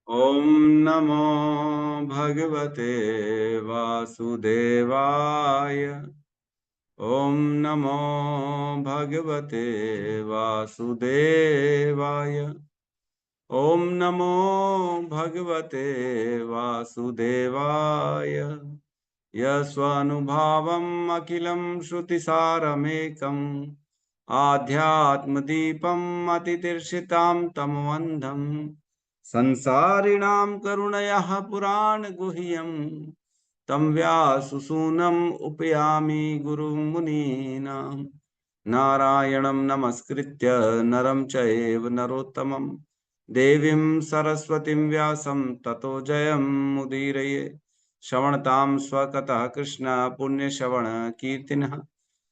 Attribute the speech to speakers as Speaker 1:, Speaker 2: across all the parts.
Speaker 1: ॐ नमो भगवते वासुदेवाय। ॐ नमो भगवते वासुदेवाय। ॐ नमो भगवते वासुदेवाय। यस्वानुभावम् अखिलं श्रुतिसारमेकम् आध्यात्मदीपम् अतितीर्षितां तमवन्धम् संसारिणां करुणयः पुराणगुह्यम् तं व्याससूनम् उपयामि गुरुमुनीनां। नारायणं नमस्कृत्य नरं चैव नरोत्तमं देवीं सरस्वतीं व्यासं ततो जयमुदीरये। श्रवणतां स्वकतः कृष्ण पुण्यश्रवण कीर्तिनः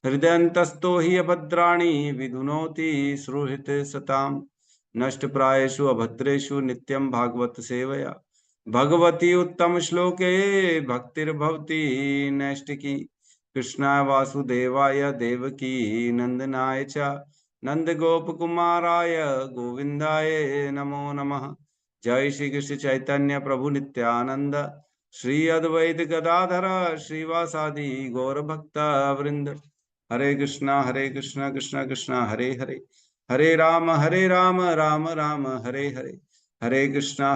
Speaker 1: हृदयन्तस्थो हि अभद्राणि विधुनोति सुहृत् सताम्। नष्टप्रायेषु अभद्रेषु नित्यं भागवत सेवया भगवती उत्तम श्लोके भक्तिर्भवति नैष्टिकी। कृष्णाय वासुदेवाय देवकी नंदनाय च नंदगोपकुमाराय गोविंदाय नमो नमः। जय श्री कृष्ण चैतन्य प्रभु नित्यानंद श्री अद्वैत गदाधर श्रीवासादि गौर भक्त वृंद। हरे कृष्णा कृष्णा कृष्णा हरे हरे, हरे राम राम राम हरे हरे। हरे कृष्णा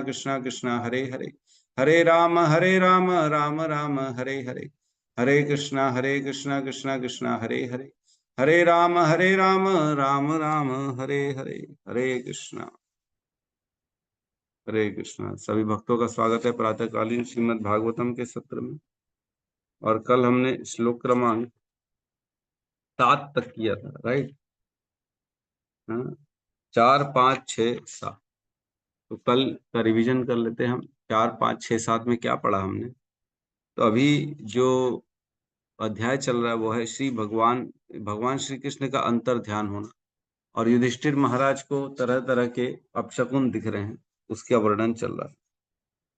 Speaker 1: कृष्णा कृष्णा हरे हरे, हरे राम राम राम हरे हरे। हरे कृष्णा कृष्णा कृष्णा हरे हरे, हरे राम राम राम हरे हरे। हरे कृष्णा हरे कृष्णा। सभी भक्तों का स्वागत है प्रातःकालीन श्रीमद् भागवतम के सत्र में। और कल हमने श्लोक क्रमांक 7 तक किया था, राइट? हाँ, 4, 5, 6, 7। तो कल का रिवीजन कर लेते हैं हम। 4, 5, 6, 7 में क्या पढ़ा हमने? तो अभी जो अध्याय चल रहा है वो है भगवान श्री कृष्ण का अंतर ध्यान होना। और युधिष्ठिर महाराज को तरह तरह के अपशकुन दिख रहे हैं, उसका वर्णन चल रहा है।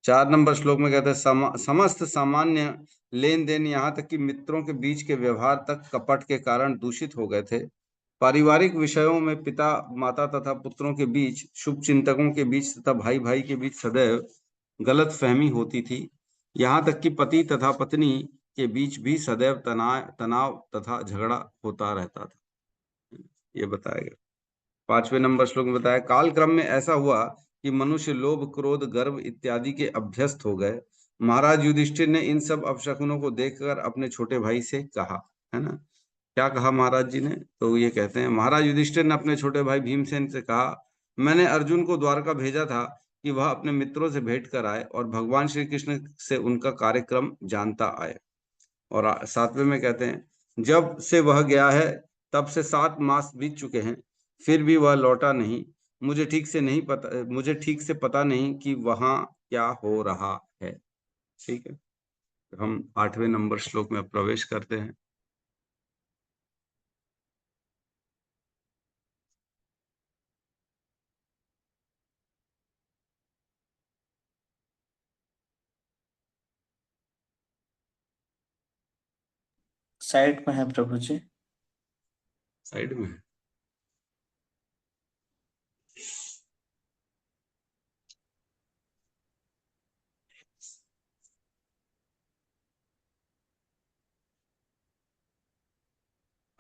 Speaker 1: 4 नंबर श्लोक में कहते हैं समस्त सामान्य लेन देन, यहाँ तक कि मित्रों के बीच के व्यवहार तक कपट के कारण दूषित हो गए थे। पारिवारिक विषयों में पिता माता तथा पुत्रों के बीच, शुभ चिंतकों के बीच तथा भाई भाई के बीच सदैव गलत फहमी होती थी। यहाँ तक कि पति तथा पत्नी के बीच भी सदैव तनाव तथा झगड़ा होता रहता था, ये बताया गया। 5वें नंबर श्लोक में बताया कालक्रम में ऐसा हुआ कि मनुष्य लोभ क्रोध गर्व इत्यादि के अभ्यस्त हो गए। महाराज युधिष्ठिर ने इन सब अपशकुनों को देखकर अपने छोटे भाई से कहा, है ना? क्या कहा महाराज जी ने? तो ये कहते हैं महाराज युधिष्ठिर ने अपने छोटे भाई भीमसेन से कहा, मैंने अर्जुन को द्वारका भेजा था कि वह अपने मित्रों से भेंट कर आए और भगवान श्री कृष्ण से उनका कार्यक्रम जानता आए। और 7वें में कहते हैं जब से वह गया है तब से 7 मास बीत चुके हैं, फिर भी वह लौटा नहीं। मुझे ठीक से पता नहीं कि वहां क्या हो रहा है। ठीक है, तो हम 8वें नंबर श्लोक में प्रवेश करते हैं।
Speaker 2: साइड में है प्रभु जी।
Speaker 1: साइड में है।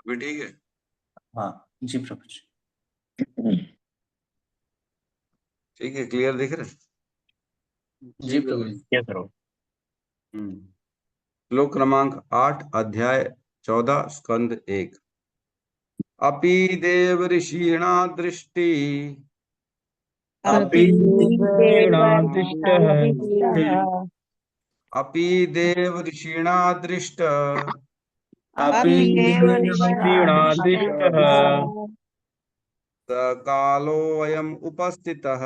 Speaker 1: अभी ठीक है?
Speaker 2: हाँ जी प्रभु जी।
Speaker 1: ठीक है, क्लियर दिख रहा है?
Speaker 2: जी प्रभु जी।
Speaker 3: क्या करो?
Speaker 1: श्लोक क्रमांक 8, अध्याय 14, स्कंद 1। अपि देव ऋषिणा दृष्टि
Speaker 3: अपि देवादिष्टः
Speaker 1: अपि देव ऋषिणा दृष्ट
Speaker 3: अपि देवऋषीणादिष्टः
Speaker 1: स कालोऽयम् उपस्थितः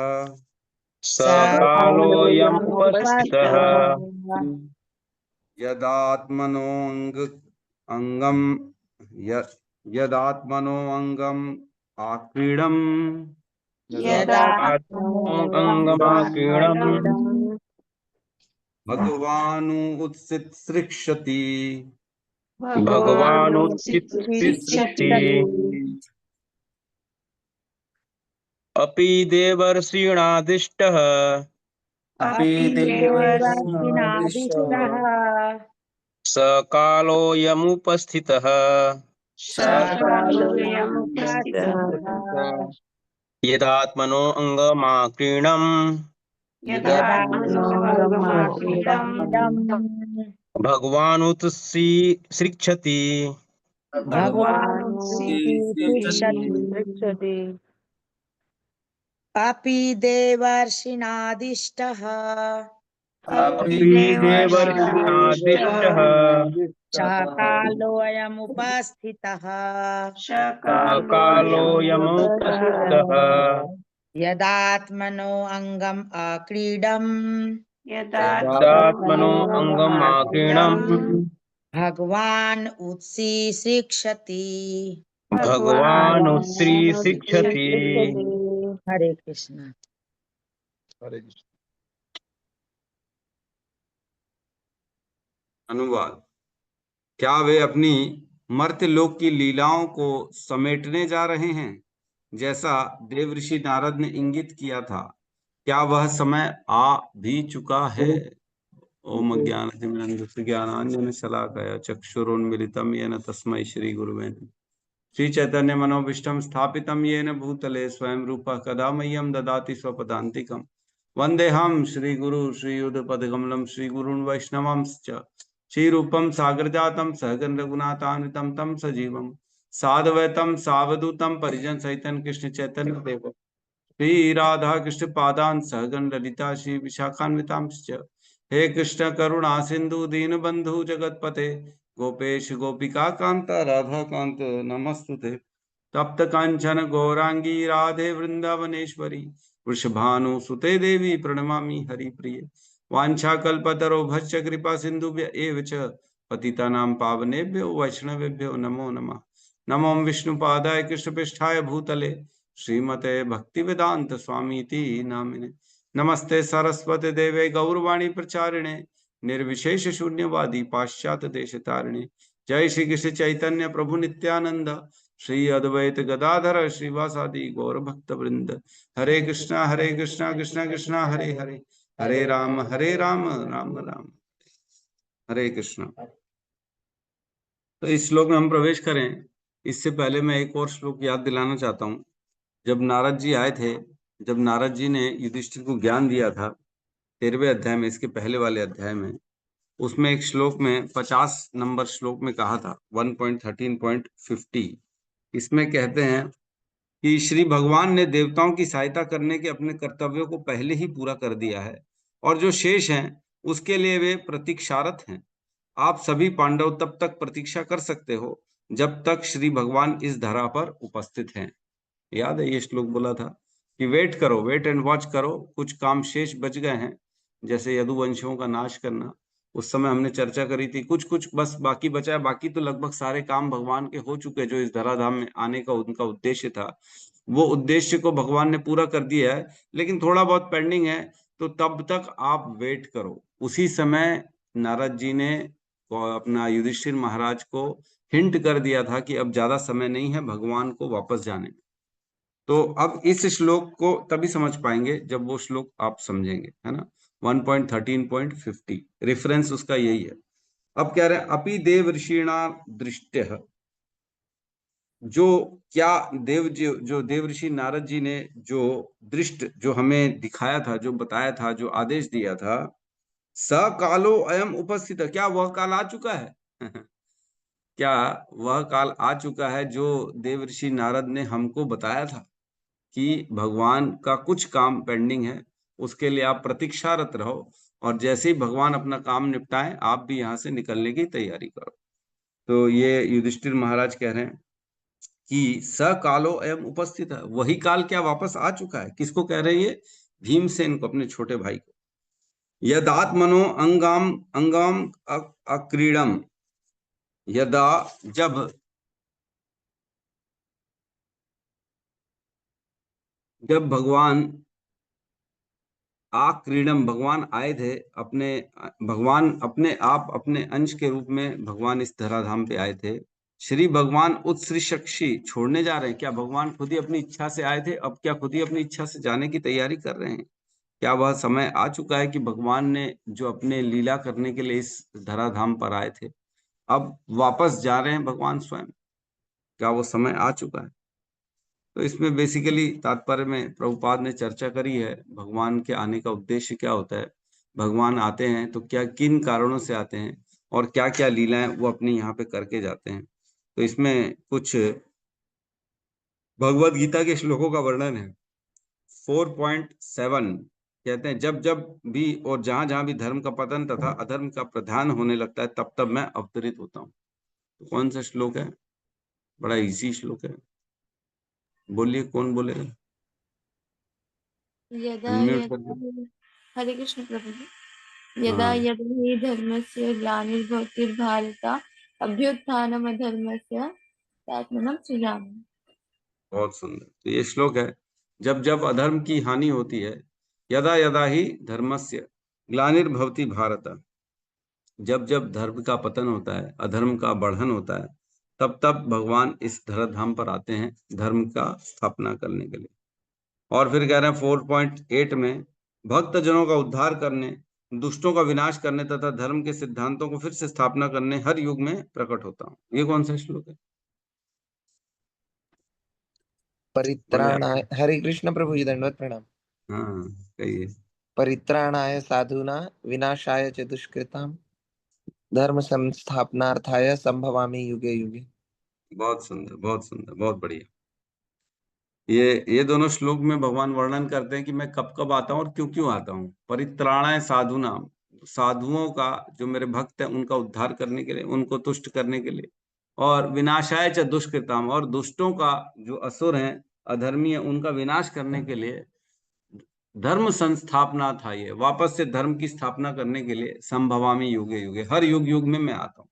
Speaker 3: स कालोऽयम् उपस्थितः
Speaker 1: यदात्मनोऽङ्गम् यदात्मनोऽङ्गम् आक्रीडम्
Speaker 3: अङ्गमाकीर्णम्
Speaker 1: भगवानुत्सितसृक्षति।
Speaker 3: भगवानुत्थितिष्ठति अपि देवर्षीणादिष्टः
Speaker 2: अपि
Speaker 4: देवर्षिणादिष्टः
Speaker 3: स कालोऽयमुपस्थितः
Speaker 4: कालोऽयमुपस्थितः
Speaker 3: यदात्मनो अङ्गमाक्रीणम्
Speaker 4: यदात्मनोऽङ्गमाक्रीडम्
Speaker 3: भगवानुत्सीक्षति
Speaker 4: भगवानुत्सीक्षति
Speaker 5: अपि देवर्षिणादिष्टः
Speaker 3: अपि देवर्षिणादिष्टः
Speaker 5: कालोऽयमुपस्थितः
Speaker 3: कालोऽयमुपस्थितः
Speaker 5: यदात्मनो अङ्गम् आक्रीडम्
Speaker 3: यदात्मनो अङ्गमाक्रीणम्
Speaker 5: भगवान् उत्सीशिक्षति।
Speaker 3: भगवानुत्सीक्षति।
Speaker 5: हरे कृष्ण।
Speaker 1: अनुवाद। क्या वे अपनी मर्त्यलोक की लीलाओं को समेटने जा रहे हैं, जैसा देवऋषि नारद ने इंगित किया था? क्या वह समय आ भी चुका है? ओम अज्ञानतिमिरन्धस्य ज्ञानाञ्जनशलाकया चक्षुरुन्मीलितं येन तस्मै श्री गुरुवे नमः। श्री चैतन्य मनोभीष्टं स्थापितं येन भूतले स्वयं रूपः कदा मह्यं ददाति स्वपदान्तिकं। वन्देऽहं श्रीगुरु श्रीयुतपदकमलं श्रीगुरून् वैष्णवांश्च श्रीरूपं सागरजातं सहगण रघुनाथान्वितं तं सजीवं साद्वैतं सावधूतं परिजन सहितं कृष्ण चैतन्य देव श्री राधा कृष्ण पादान् सहगण ललिता श्री विशाखान्वितांश्च। हे कृष्ण करुणा सिंधु दीन बंधु जगतपते गोपेश गोपिका कांता राधा कांत नमस्तुते। तप्त कांचन गौरांगी राधे वृंदावनेश्वरी वृषभानुसुते देवी प्रणमामि हरिप्रिये। वाञ्छाकल्पतरो भश्च कृपा सिन्धुभ्य एव च पतितानां पावनेभ्यो वैष्णवेभ्यो नमो नमः। नमो विष्णुपादाय कृष्णपृष्ठाय भूतले श्रीमते भक्तिवेदांत स्वामीति नामिने। नमस्ते सरस्वती देवे गौरवाणी प्रचारिणे निर्विशेष शून्यवादी पाश्चात्य देश तारिणे। जय श्री कृष्ण चैतन्य प्रभु नित्यानंद श्री अद्वैत गदाधर श्रीवासादि गौर भक्त वृंद। हरे कृष्णा कृष्णा कृष्णा हरे हरे हरे राम राम राम हरे कृष्णा। तो इस श्लोक में हम प्रवेश करें, इससे पहले मैं एक और श्लोक याद दिलाना चाहता हूँ। जब नारद जी आए थे, जब नारद जी ने युधिष्ठिर को ज्ञान दिया था 13वें अध्याय में, इसके पहले वाले अध्याय में, उसमें एक श्लोक में 50 नंबर श्लोक में कहा था 1.13.50, इसमें कहते हैं कि श्री भगवान ने देवताओं की सहायता करने के अपने कर्तव्यों को पहले ही पूरा कर दिया है और जो शेष हैं उसके लिए वे प्रतीक्षारत हैं। आप सभी पांडव तब तक प्रतीक्षा कर सकते हो जब तक श्री भगवान इस धरा पर उपस्थित हैं। याद है ये श्लोक बोला था कि वेट करो, वेट एंड वॉच करो, कुछ काम शेष बच गए हैं, जैसे यदुवंशियों का नाश करना, उस समय हमने चर्चा करी थी। कुछ कुछ बस बाकी बचा है, बाकी तो लगभग सारे काम भगवान के हो चुके हैं। जो इस धराधाम में आने का उनका उद्देश्य था, वो उद्देश्य को भगवान ने पूरा कर दिया है, लेकिन थोड़ा बहुत पेंडिंग है, तो तब तक आप वेट करो। उसी समय नारद जी ने अपना युधिष्ठिर महाराज को हिंट कर दिया था कि अब ज्यादा समय नहीं है भगवान को वापस जाने में। तो अब इस श्लोक को तभी समझ पाएंगे जब वो श्लोक आप समझेंगे, है ना। 1.13.50 रेफरेंस उसका यही है। अब कह रहे हैं अपि देव ऋषिणा दृष्टः, जो क्या जो देव ऋषि नारद जी ने जो दृष्ट, जो हमें दिखाया था, जो बताया था, जो आदेश दिया था, स कालो अयम उपस्थित, क्या वह काल आ चुका है? क्या वह काल आ चुका है जो देव ऋषि नारद ने हमको बताया था कि भगवान का कुछ काम पेंडिंग है, उसके लिए आप प्रतीक्षारत रहो, और जैसे ही भगवान अपना काम निपटाएं आप भी यहाँ से निकलने की तैयारी करो। तो ये युधिष्ठिर महाराज कह रहे हैं कि स कालो अयम उपस्थित है, वही काल क्या वापस आ चुका है? किसको कह रहे हैं ये? भीमसेन को, अपने छोटे भाई को। यदात्मनो अंगाम अंगाम अक्रीडम, यदा जब भगवान आक्रीडम, भगवान आए थे, भगवान अपने आप अपने अंश के रूप में भगवान इस धराधाम पे आए थे। श्री भगवान उत्सृशक्षी छोड़ने जा रहे हैं। क्या भगवान खुद ही अपनी इच्छा से आए थे? अब क्या खुद ही अपनी इच्छा से जाने की तैयारी कर रहे हैं? क्या वह समय आ चुका है कि भगवान ने जो अपने लीला करने के लिए इस धराधाम पर आए थे, अब वापस जा रहे हैं भगवान स्वयं? क्या वो समय आ चुका है? तो इसमें बेसिकली तात्पर्य में प्रभुपाद ने चर्चा करी है भगवान के आने का उद्देश्य क्या होता है, भगवान आते हैं तो क्या किन कारणों से आते हैं, और क्या क्या लीलाएं वो अपनी यहाँ पे करके जाते हैं। तो इसमें कुछ भगवत गीता के श्लोकों का वर्णन है। 4.7 कहते हैं, जब जब भी और जहां जहां भी धर्म का पतन तथा अधर्म का प्रधान होने लगता है, तब तब मैं अवतरित होता हूँ। तो कौन सा श्लोक है? बड़ा इजी श्लोक है, बोलिए कौन बोलेगा?
Speaker 2: यदा
Speaker 1: अनम्यूट
Speaker 2: यदा
Speaker 1: करके।
Speaker 2: हरे कृष्ण प्रभु जी। यदा
Speaker 1: हाँ,
Speaker 2: यदा हि धर्मस्य ग्लानिर्भवति अभ्युत्थानमधर्मस्य तदात्मनं सृजामि।
Speaker 1: बहुत सुंदर। तो ये श्लोक है, जब जब अधर्म की हानि होती है, यदा यदा ही धर्मस्य ग्लानिर्भवति भारत, जब जब धर्म का पतन होता है, अधर्म का बढ़न होता है, तब तब भगवान इस धराधाम पर आते हैं धर्म का स्थापना करने के लिए। और फिर कह रहे हैं 4.8 में, भक्त जनों का उद्धार करने, दुष्टों का विनाश करने तथा धर्म के सिद्धांतों को फिर से स्थापना करने हर युग में प्रकट होता हूँ। ये कौन सा श्लोक है? बोले आप।
Speaker 6: परित्राणाय हरे कृष्ण प्रभु जी, दंडवत प्रणाम।
Speaker 1: हाँ, कहिए।
Speaker 6: परित्राणाय साधूना विनाशाय च दुष्कृताम धर्म संस्थापनार्थाय संभवामि युगे युगे।
Speaker 1: बहुत सुंदर, बहुत सुंदर, बहुत बढ़िया। ये दोनों श्लोक में भगवान वर्णन करते हैं कि मैं कब कब आता हूँ और क्यों क्यों आता हूँ। परित्राणाय साधुनाम, साधुओं का, जो मेरे भक्त हैं उनका उद्धार करने के लिए, उनको तुष्ट करने के लिए। और विनाशाय च दुष्कृताम, और दुष्टों का, जो असुर हैं, अधर्मी है, उनका विनाश करने के लिए। धर्म संस्थापना था, ये वापस से धर्म की स्थापना करने के लिए। संभवामी युगे युगे, हर युग युग में मैं आता हूँ।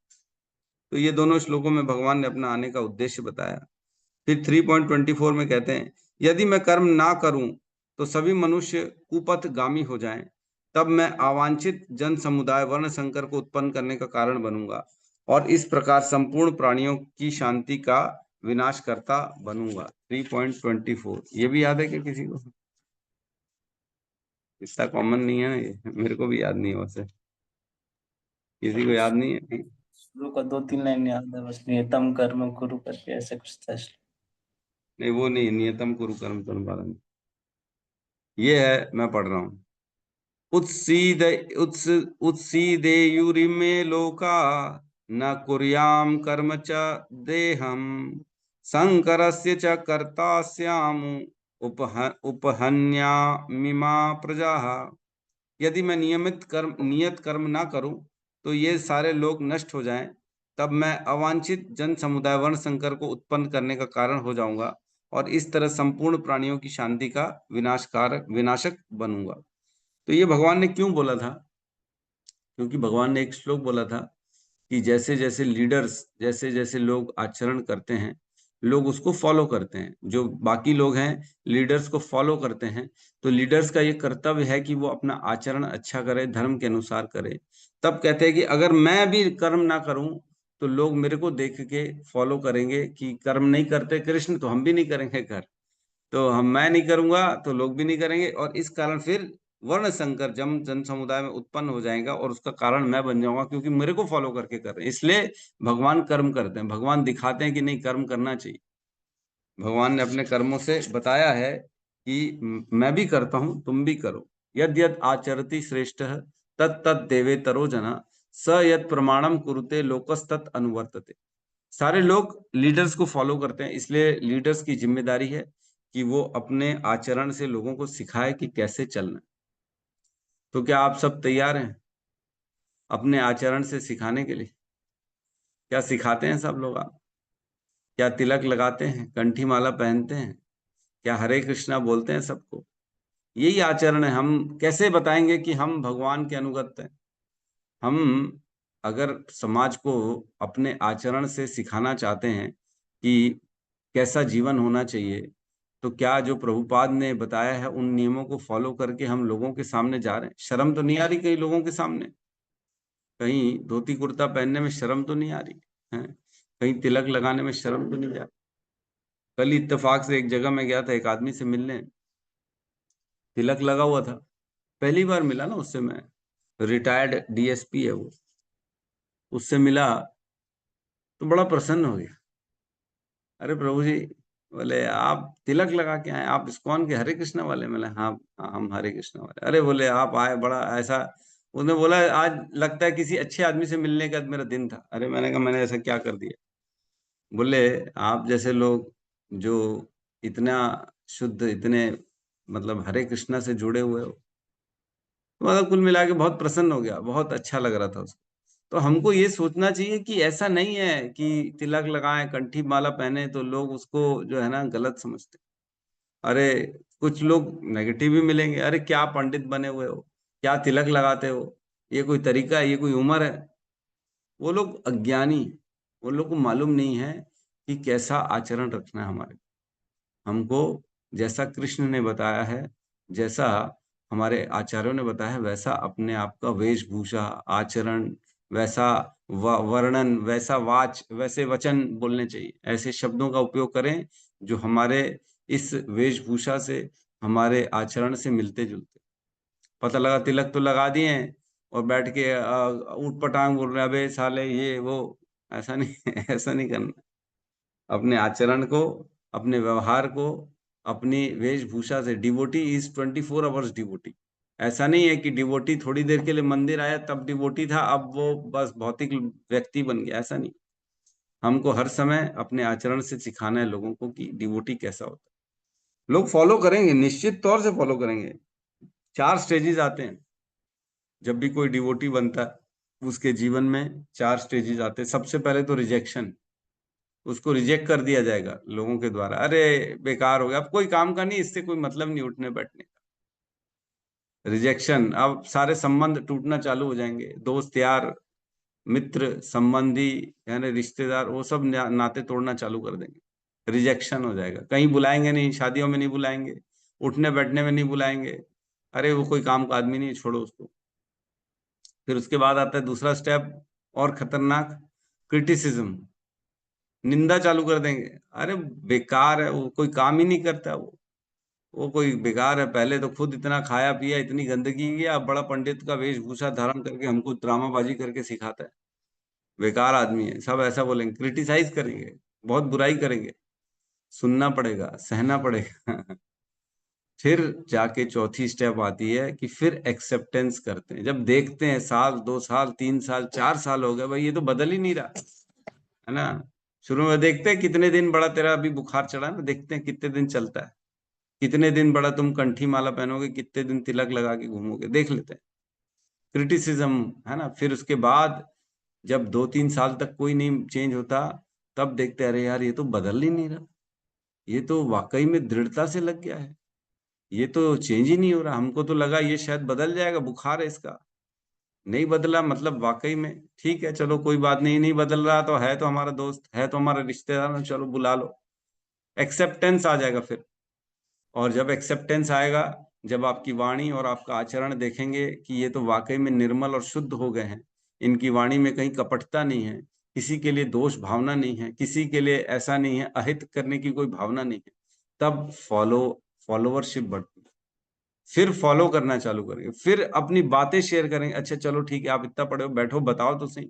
Speaker 1: तो ये दोनों श्लोकों में भगवान ने अपना आने का उद्देश्य बताया। फिर 3.24 में कहते हैं, यदि मैं कर्म ना करूं तो सभी मनुष्य कुपथगामी हो जाएं, तब मैं अवांछित जन समुदाय वर्ण संकर को उत्पन्न करने का कारण बनूंगा, और इस प्रकार संपूर्ण प्राणियों की शांति का विनाश करता बनूंगा। 3.24 ये भी याद है क्या किसी को? इतना कॉमन नहीं है ना ये, मेरे को भी याद नहीं है वैसे। किसी को याद नहीं है?
Speaker 3: शुरू का 2-3 लाइन याद है बस, नियतम कर्म कुरु करके ऐसे कुछ था।
Speaker 1: नहीं, वो नहीं, नियतम कुरु कर्म तनु। ये है, मैं पढ़ रहा हूँ। उत्सीद उत्स उत्सीदेयुरिमे लोका न कुर्याम कर्म च देहम संकरस्य च कर्ता स्याम उपहन्यामिमा प्रजाः। यदि मैं नियत कर्म ना करूं तो ये सारे लोग नष्ट हो जाएं, तब मैं अवांछित जन समुदाय वर्ण संकर को उत्पन्न करने का कारण हो जाऊंगा, और इस तरह संपूर्ण प्राणियों की शांति का विनाशक बनूंगा। तो ये भगवान ने क्यों बोला था? क्योंकि भगवान ने एक श्लोक बोला था कि जैसे जैसे लीडर्स, जैसे जैसे लोग आचरण करते हैं, लोग उसको फॉलो करते हैं। जो बाकी लोग हैं, लीडर्स को फॉलो करते हैं। तो लीडर्स का ये कर्तव्य है कि वो अपना आचरण अच्छा करे, धर्म के अनुसार करे। तब कहते हैं कि अगर मैं भी कर्म ना करूं तो लोग मेरे को देख के फॉलो करेंगे कि कर्म नहीं करते कृष्ण, तो हम भी नहीं करेंगे कर। तो मैं नहीं करूंगा तो लोग भी नहीं करेंगे, और इस कारण फिर वर्ण संकर जन समुदाय में उत्पन्न हो जाएगा, और उसका कारण मैं बन जाऊंगा, क्योंकि मेरे को फॉलो करके कर रहे हैं। इसलिए भगवान कर्म करते हैं, भगवान दिखाते हैं कि नहीं, कर्म करना चाहिए। भगवान ने अपने कर्मों से बताया है कि मैं भी करता हूं, तुम भी करो। यद यद आचरति श्रेष्ठ तत् तत् देवेतरो जना स यद प्रमाणम कुरुते लोकस्तत् अनुवर्तते। सारे लोग लीडर्स को फॉलो करते हैं, इसलिए लीडर्स की जिम्मेदारी है कि वो अपने आचरण से लोगों को सिखाए कि कैसे चलना है। तो क्या आप सब तैयार हैं अपने आचरण से सिखाने के लिए? क्या सिखाते हैं सब लोग? आप क्या तिलक लगाते हैं, कंठी माला पहनते हैं, क्या हरे कृष्णा बोलते हैं सबको? यही आचरण है। हम कैसे बताएंगे कि हम भगवान के अनुगत हैं? हम अगर समाज को अपने आचरण से सिखाना चाहते हैं कि कैसा जीवन होना चाहिए, तो क्या जो प्रभुपाद ने बताया है उन नियमों को फॉलो करके हम लोगों के सामने जा रहे हैं? शर्म तो नहीं आ रही कहीं लोगों के सामने? कहीं धोती कुर्ता पहनने में शर्म तो नहीं आ रही है? कहीं तिलक लगाने में शर्म तो नहीं जाती? कल इत्तेफाक से एक जगह में गया था, एक आदमी से मिलने, तिलक लगा हुआ था, पहली बार मिला ना उससे मैं, रिटायर्ड डीएसपी है वो, उससे मिला तो बड़ा प्रसन्न हो गया। अरे प्रभु जी, बोले आप तिलक लगा के आए, आप इस्कॉन के हरे कृष्णा वाले? बोले हाँ हम हरे कृष्णा वाले। अरे बोले आप आए, बड़ा ऐसा, उसने बोला आज लगता है किसी अच्छे आदमी से मिलने का मेरा दिन था। अरे मैंने कहा मैंने ऐसा क्या कर दिया? बोले आप जैसे लोग जो इतना शुद्ध, इतने मतलब हरे कृष्णा से जुड़े हुए हो, तो मतलब कुल मिला के बहुत प्रसन्न हो गया, बहुत अच्छा लग रहा था उसको। तो हमको ये सोचना चाहिए कि ऐसा नहीं है कि तिलक लगाएं, कंठी माला पहने तो लोग उसको जो है ना गलत समझते। अरे कुछ लोग नेगेटिव भी मिलेंगे, अरे क्या पंडित बने हुए हो, क्या तिलक लगाते हो, ये कोई तरीका है, ये कोई उम्र है? वो लोग अज्ञानी, वो लोग को मालूम नहीं है कि कैसा आचरण रखना है हमारे। हमको जैसा कृष्ण ने बताया है, जैसा हमारे आचार्यों ने बताया है, वैसा अपने आप का वेशभूषा, आचरण, वैसा वर्णन, वैसा वाच, वैसे वचन बोलने चाहिए। ऐसे शब्दों का उपयोग करें जो हमारे इस वेशभूषा से, हमारे आचरण से मिलते जुलते। पता लगा तिलक तो लगा दिए हैं और बैठ के ऊट पटांग बोल रहे हैं, अबे साले ये वो, ऐसा नहीं ऐसा नहीं करना। अपने आचरण को, अपने व्यवहार को, अपनी वेशभूषा से, डिवोटी इज 24 आवर्स डिवोटी। ऐसा नहीं है कि डिवोटी थोड़ी देर के लिए मंदिर आया तब डिवोटी था, अब वो बस भौतिक व्यक्ति बन गया, ऐसा नहीं। हमको हर समय अपने आचरण से सिखाना है लोगों को कि डिवोटी कैसा होता है। लोग फॉलो करेंगे, निश्चित तौर से फॉलो करेंगे। 4 स्टेजेस आते हैं जब भी कोई डिवोटी बनता है, उसके जीवन में 4 स्टेजेस आते हैं। सबसे पहले तो रिजेक्शन, उसको रिजेक्ट कर दिया जाएगा लोगों के द्वारा, अरे बेकार हो गया, अब कोई काम का नहीं, इससे कोई मतलब नहीं उठने बैठने का। रिजेक्शन, अब सारे संबंध टूटना चालू हो जाएंगे, दोस्त यार, मित्र, संबंधी, यानी रिश्तेदार, वो सब नाते तोड़ना चालू कर देंगे। रिजेक्शन हो जाएगा, कहीं बुलाएंगे नहीं, शादियों में नहीं बुलाएंगे, उठने बैठने में नहीं बुलाएंगे, अरे वो कोई काम का आदमी नहीं, छोड़ो उसको। फिर उसके बाद आता है दूसरा स्टेप, और खतरनाक, क्रिटिसिज्म, निंदा चालू कर देंगे। अरे बेकार है वो, कोई काम ही नहीं करता वो कोई बेकार है, पहले तो खुद इतना खाया पिया, इतनी गंदगी किया, अब बड़ा पंडित का वेशभूषा धारण करके हमको ड्रामाबाजी करके सिखाता है, बेकार आदमी है, सब ऐसा बोलेंगे, क्रिटिसाइज करेंगे, बहुत बुराई करेंगे, सुनना पड़ेगा, सहना पड़ेगा। फिर जाके चौथी स्टेप आती है कि फिर एक्सेप्टेंस करते हैं, जब देखते हैं 1 साल 2 साल 3 साल 4 साल हो गए, भाई ये तो बदल ही नहीं रहा है ना। शुरू में देखते हैं कितने दिन बड़ा तेरा अभी बुखार चढ़ा है ना, देखते हैं कितने दिन चलता है, कितने दिन बड़ा तुम कंठी माला पहनोगे, कितने दिन तिलक लगा के घूमोगे, देख लेते हैं। क्रिटिसिज्म है ना। फिर उसके बाद जब 2-3 साल तक कोई नहीं चेंज होता, तब देखते हैं अरे यार ये तो बदल ही नहीं रहा, ये तो वाकई में दृढ़ता से लग गया है, ये तो चेंज ही नहीं हो रहा, हमको तो लगा ये शायद बदल जाएगा, बुखार है इसका, नहीं बदला, मतलब वाकई में ठीक है, चलो कोई बात नहीं, नहीं बदल रहा तो है, तो हमारा दोस्त है, तो हमारा रिश्तेदार, चलो बुला लो। एक्सेप्टेंस आ जाएगा फिर। और जब एक्सेप्टेंस आएगा, जब आपकी वाणी और आपका आचरण देखेंगे कि ये तो वाकई में निर्मल और शुद्ध हो गए हैं, इनकी वाणी में कहीं कपटता नहीं है, किसी के लिए दोष भावना नहीं है, किसी के लिए ऐसा नहीं है, अहित करने की कोई भावना नहीं है, तब फॉलोवरशिप बढ़ती है। फिर फॉलो करना चालू करेंगे, फिर अपनी बातें शेयर करेंगे, अच्छा चलो ठीक है, आप इतना पढ़े हो, बैठो बताओ तो सही,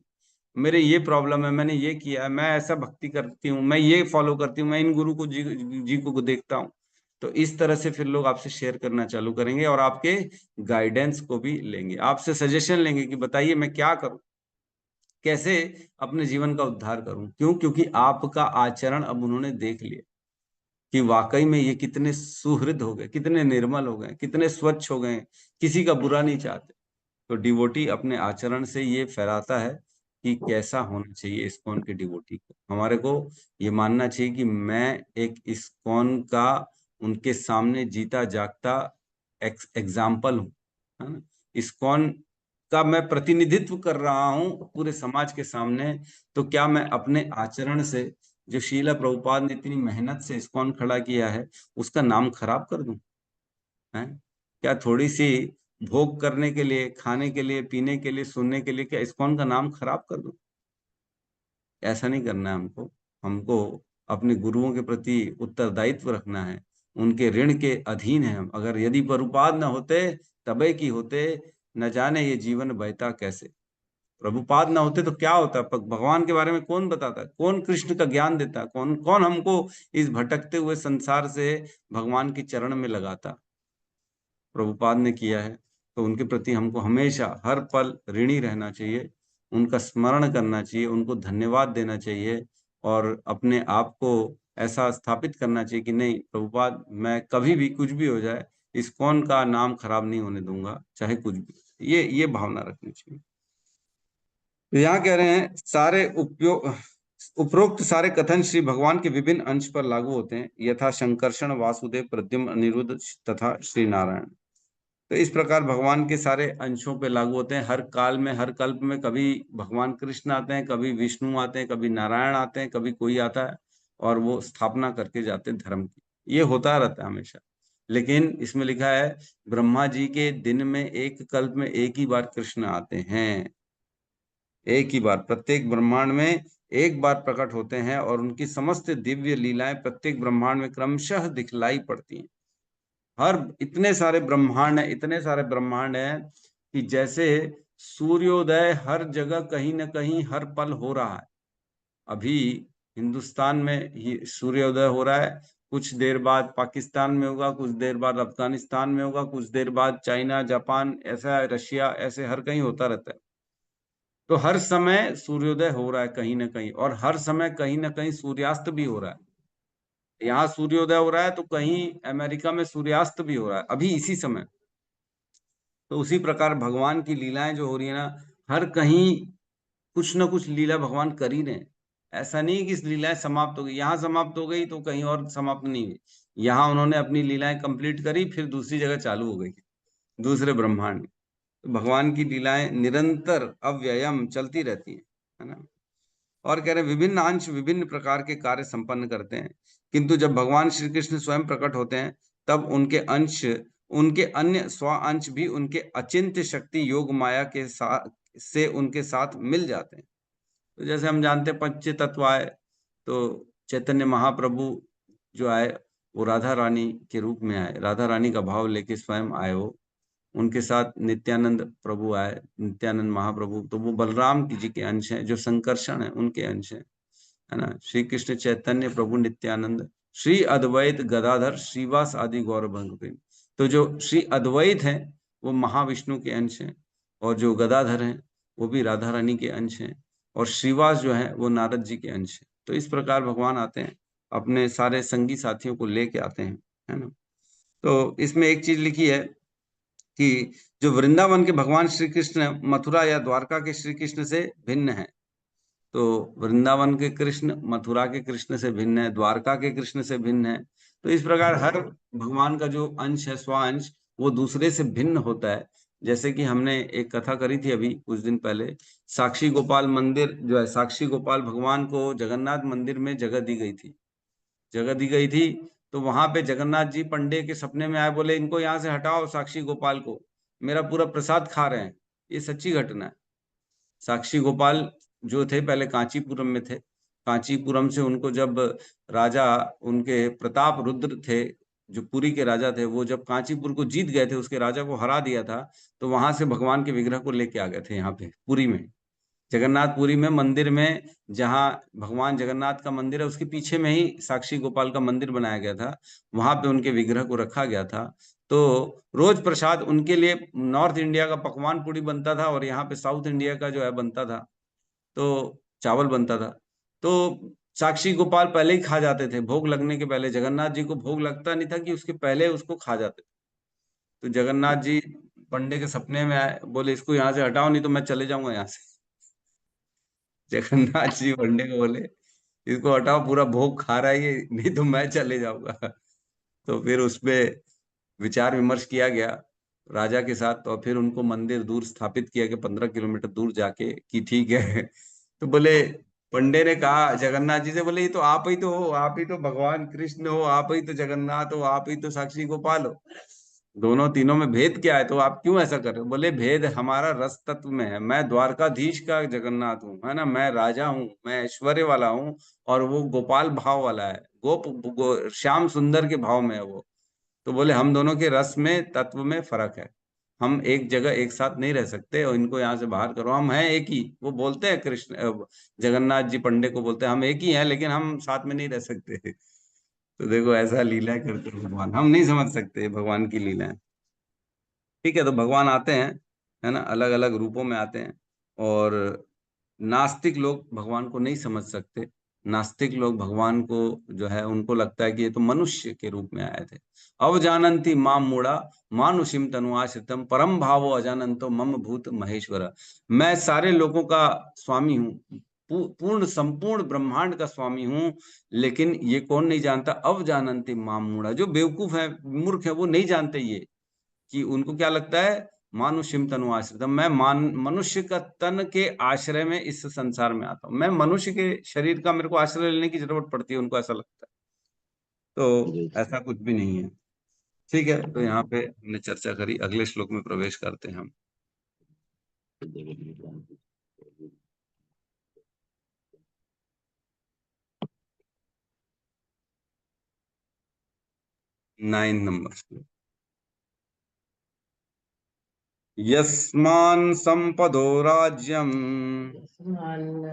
Speaker 1: मेरे ये प्रॉब्लम है, मैंने ये किया है, मैं ऐसा भक्ति करती हूँ, मैं ये फॉलो करती हूँ, मैं इन गुरु को जी को देखता हूँ। तो इस तरह से फिर लोग आपसे शेयर करना चालू करेंगे और आपके गाइडेंस को भी लेंगे, आपसे सजेशन लेंगे कि बताइए मैं क्या करूं, कैसे अपने जीवन का उद्धार करूं। क्यों? क्योंकि आपका आचरण अब उन्होंने देख लिया कि वाकई में ये कितने सुहृद हो गए, कितने निर्मल हो गए, कितने स्वच्छ हो गए, किसी का बुरा नहीं चाहते। तो डिवोटी अपने आचरण से ये फैलाता है कि कैसा होना चाहिए इस्कॉन के डिवोटी को। हमारे को ये मानना चाहिए कि मैं एक इस्कॉन का उनके सामने जीता जागता एग्जाम्पल हूँ, है ना। इस्कॉन का मैं प्रतिनिधित्व कर रहा हूँ पूरे समाज के सामने। तो क्या मैं अपने आचरण से, जो शीला प्रभुपाद ने इतनी मेहनत से इस्कॉन खड़ा किया है, उसका नाम खराब कर दूं? है क्या थोड़ी सी भोग करने के लिए, खाने के लिए, पीने के लिए, सुनने के लिए, क्या इस्कॉन का नाम खराब कर दूं? ऐसा नहीं करना है हमको। हमको अपने गुरुओं के प्रति उत्तरदायित्व रखना है, उनके ऋण के अधीन है हम। अगर यदि प्रभुपाद न होते तबे की होते, न जाने ये जीवन बहता कैसे। प्रभुपाद ना होते तो क्या होता, भगवान के बारे में कौन बताता, कौन कृष्ण का ज्ञान देता, कौन कौन हमको इस भटकते हुए संसार से भगवान की चरण में लगाता। प्रभुपाद ने किया है, तो उनके प्रति हमको हमेशा हर पल ऋणी रहना चाहिए, उनका स्मरण करना चाहिए, उनको धन्यवाद देना चाहिए, और अपने आप को ऐसा स्थापित करना चाहिए कि नहीं प्रभुपाद, मैं कभी भी कुछ भी हो जाए इस कौन का नाम खराब नहीं होने दूंगा, चाहे कुछ भी। ये भावना रखनी चाहिए। तो यहाँ कह रहे हैं उपरोक्त सारे कथन श्री भगवान के विभिन्न अंश पर लागू होते हैं, यथा शंकर्षण, वासुदेव, प्रद्युम्न, अनिरुद्ध तथा श्री नारायण। तो इस प्रकार भगवान के सारे अंशों पे लागू होते हैं, हर काल में, हर कल्प में। कभी भगवान कृष्ण आते हैं, कभी विष्णु आते हैं, कभी नारायण आते हैं, कभी कोई आता है और वो स्थापना करके जाते हैं धर्म की। ये होता रहता है हमेशा। लेकिन इसमें लिखा है ब्रह्मा जी के दिन में एक कल्प में एक ही बार कृष्ण आते हैं, एक ही बार, प्रत्येक ब्रह्मांड में एक बार प्रकट होते हैं, और उनकी समस्त दिव्य लीलाएं प्रत्येक ब्रह्मांड में क्रमशः दिखलाई पड़ती हैं। हर इतने सारे ब्रह्मांड है, इतने सारे ब्रह्मांड हैं कि जैसे सूर्योदय हर जगह कहीं ना कहीं हर पल हो रहा है। अभी हिंदुस्तान में ही सूर्योदय हो रहा है, कुछ देर बाद पाकिस्तान में होगा, कुछ देर बाद अफगानिस्तान में होगा, कुछ देर बाद चाइना, जापान, ऐसा रशिया, ऐसे हर कहीं होता रहता है। तो हर समय सूर्योदय हो रहा है कहीं ना कहीं, और हर समय कहीं ना कहीं सूर्यास्त भी हो रहा है। यहाँ सूर्योदय हो रहा है तो कहीं अमेरिका में सूर्यास्त भी हो रहा है अभी इसी समय। तो उसी प्रकार भगवान की लीलाएं जो हो रही है ना, हर कहीं कुछ ना कुछ लीला भगवान कर ही रहे हैं। ऐसा नहीं कि इस लीलाएं समाप्त हो गई, यहाँ समाप्त हो गई तो कहीं और समाप्त नहीं हुई। यहाँ उन्होंने अपनी लीलाएं कंप्लीट करी, फिर दूसरी जगह चालू हो गई, दूसरे ब्रह्मांड में। तो भगवान की लीलाएं निरंतर अव्ययम चलती रहती है ना। और कह रहे विभिन्न अंश विभिन्न प्रकार के कार्य संपन्न करते हैं, किंतु जब भगवान श्री कृष्ण स्वयं प्रकट होते हैं तब उनके अंश, उनके अन्य स्व अंश भी उनके अचिंत्य शक्ति योग माया के साथ से उनके साथ मिल जाते हैं। तो जैसे हम जानते हैं पंच तत्व आए, तो चैतन्य महाप्रभु जो आए वो राधा रानी के रूप में आए, राधा रानी का भाव लेके स्वयं आए वो। उनके साथ नित्यानंद प्रभु आए, नित्यानंद महाप्रभु, तो वो बलराम जी के अंश हैं, जो संकर्षण है उनके अंश हैं, है ना। श्री कृष्ण चैतन्य प्रभु नित्यानंद, श्री अद्वैत गदाधर श्रीवास आदि गौर भंग। तो जो श्री अद्वैत हैं वो महाविष्णु के अंश हैं, और जो गदाधर हैं वो भी राधा रानी के अंश हैं, और श्रीवास जो है वो नारद जी के अंश हैं। तो इस प्रकार भगवान आते हैं, अपने सारे संगी साथियों को लेके आते हैं, है ना। तो इसमें एक चीज लिखी है कि जो वृंदावन के भगवान श्री कृष्ण मथुरा या द्वारका के श्री कृष्ण से भिन्न है। तो वृंदावन के कृष्ण मथुरा के कृष्ण से भिन्न है, द्वारका के कृष्ण से भिन्न है। तो इस प्रकार हर भगवान का जो अंश है, स्वांश, वो दूसरे से भिन्न होता है। जैसे कि हमने एक कथा करी थी अभी कुछ दिन पहले, साक्षी गोपाल मंदिर जो है, साक्षी गोपाल भगवान को जगन्नाथ मंदिर में जगह दी गई थी, जगह दी गई थी। तो वहां पे जगन्नाथ जी पंडे के सपने में आए, बोले इनको यहाँ से हटाओ, साक्षी गोपाल को, मेरा पूरा प्रसाद खा रहे हैं। ये सच्ची घटना है। साक्षी गोपाल जो थे पहले कांचीपुरम में थे, कांचीपुरम से उनको जब राजा, उनके प्रताप रुद्र थे जो पुरी के राजा थे, वो जब कांचीपुर को जीत गए थे, उसके राजा को हरा दिया था, तो वहां से भगवान के विग्रह को लेके आ गए थे यहाँ पे पुरी में, जगन्नाथपुरी में मंदिर में, जहाँ भगवान जगन्नाथ का मंदिर है उसके पीछे में ही साक्षी गोपाल का मंदिर बनाया गया था, वहां पे उनके विग्रह को रखा गया था। तो रोज प्रसाद उनके लिए नॉर्थ इंडिया का पकवान पूड़ी बनता था, और यहाँ पे साउथ इंडिया का जो है बनता था, तो चावल बनता था। तो साक्षी गोपाल पहले ही खा जाते थे, भोग लगने के पहले। जगन्नाथ जी को भोग लगता नहीं था कि उसके पहले उसको खा जाते थे। तो जगन्नाथ जी पंडे के सपने में आए, बोले इसको यहाँ से हटाओ, नहीं तो मैं चले जाऊंगा यहाँ से। जगन्नाथ जी पंडे को बोले इसको हटाओ, पूरा भोग खा रहा है ये, नहीं तो मैं चले जाऊंगा। तो फिर उसपे विचार विमर्श किया गया राजा के साथ, तो फिर उनको मंदिर दूर स्थापित किया गया, 15 किलोमीटर दूर जाके, कि ठीक है। तो बोले, पंडे ने कहा जगन्नाथ जी से, बोले ये तो आप ही तो हो, आप ही तो भगवान कृष्ण हो, आप ही तो जगन्नाथ हो, आप ही तो साक्षी गोपाल हो। दोनों तीनों में भेद क्या है, तो आप क्यों ऐसा कर रहे हो? बोले भेद हमारा रस तत्व में है। मैं द्वारकाधीश का जगन्नाथ हूँ, है ना, मैं राजा हूँ, मैं ऐश्वर्य वाला हूँ, और वो गोपाल भाव वाला है, श्याम सुंदर के भाव में है वो। तो बोले हम दोनों के रस में, तत्व में फर्क है। हम एक जगह एक साथ नहीं रह सकते, और इनको यहाँ से बाहर करो। हम हैं एक ही, वो बोलते हैं कृष्ण जगन्नाथ जी पंडे को बोलते हैं हम एक ही हैं, लेकिन हम साथ में नहीं रह सकते। तो देखो ऐसा लीला करते हैं भगवान, हम नहीं समझ सकते भगवान की लीलाएं। ठीक है, तो भगवान आते हैं, है ना, अलग अलग रूपों में आते हैं। और नास्तिक लोग भगवान को नहीं समझ सकते। नास्तिक लोग भगवान को जो है, उनको लगता है कि ये तो मनुष्य के रूप में आए थे। अवजानंती माम मूढ़ा मानुषिम तनुआश्रितम परम भावो अजानंतो मम भूत महेश्वर। मैं सारे लोगों का स्वामी हूँ, पूर्ण संपूर्ण ब्रह्मांड का स्वामी हूँ, लेकिन ये कौन नहीं जानता? अवजानंती माम मूढ़ा, जो बेवकूफ है, मूर्ख है, वो नहीं जानते ये, कि उनको क्या लगता है, मानुष्यम तनु आश्रितम, मैं मनुष्य का तन के आश्रय में इस संसार में आता हूँ, मैं मनुष्य के शरीर का मेरे को आश्रय लेने की जरूरत पड़ती है, उनको ऐसा लगता है। तो ऐसा कुछ भी नहीं है। ठीक है, तो यहाँ पे हमने चर्चा करी, अगले श्लोक में प्रवेश करते हैं हम। नाइन नंबर श्लोक। यस्मान् संपदो राज्यम्
Speaker 6: मान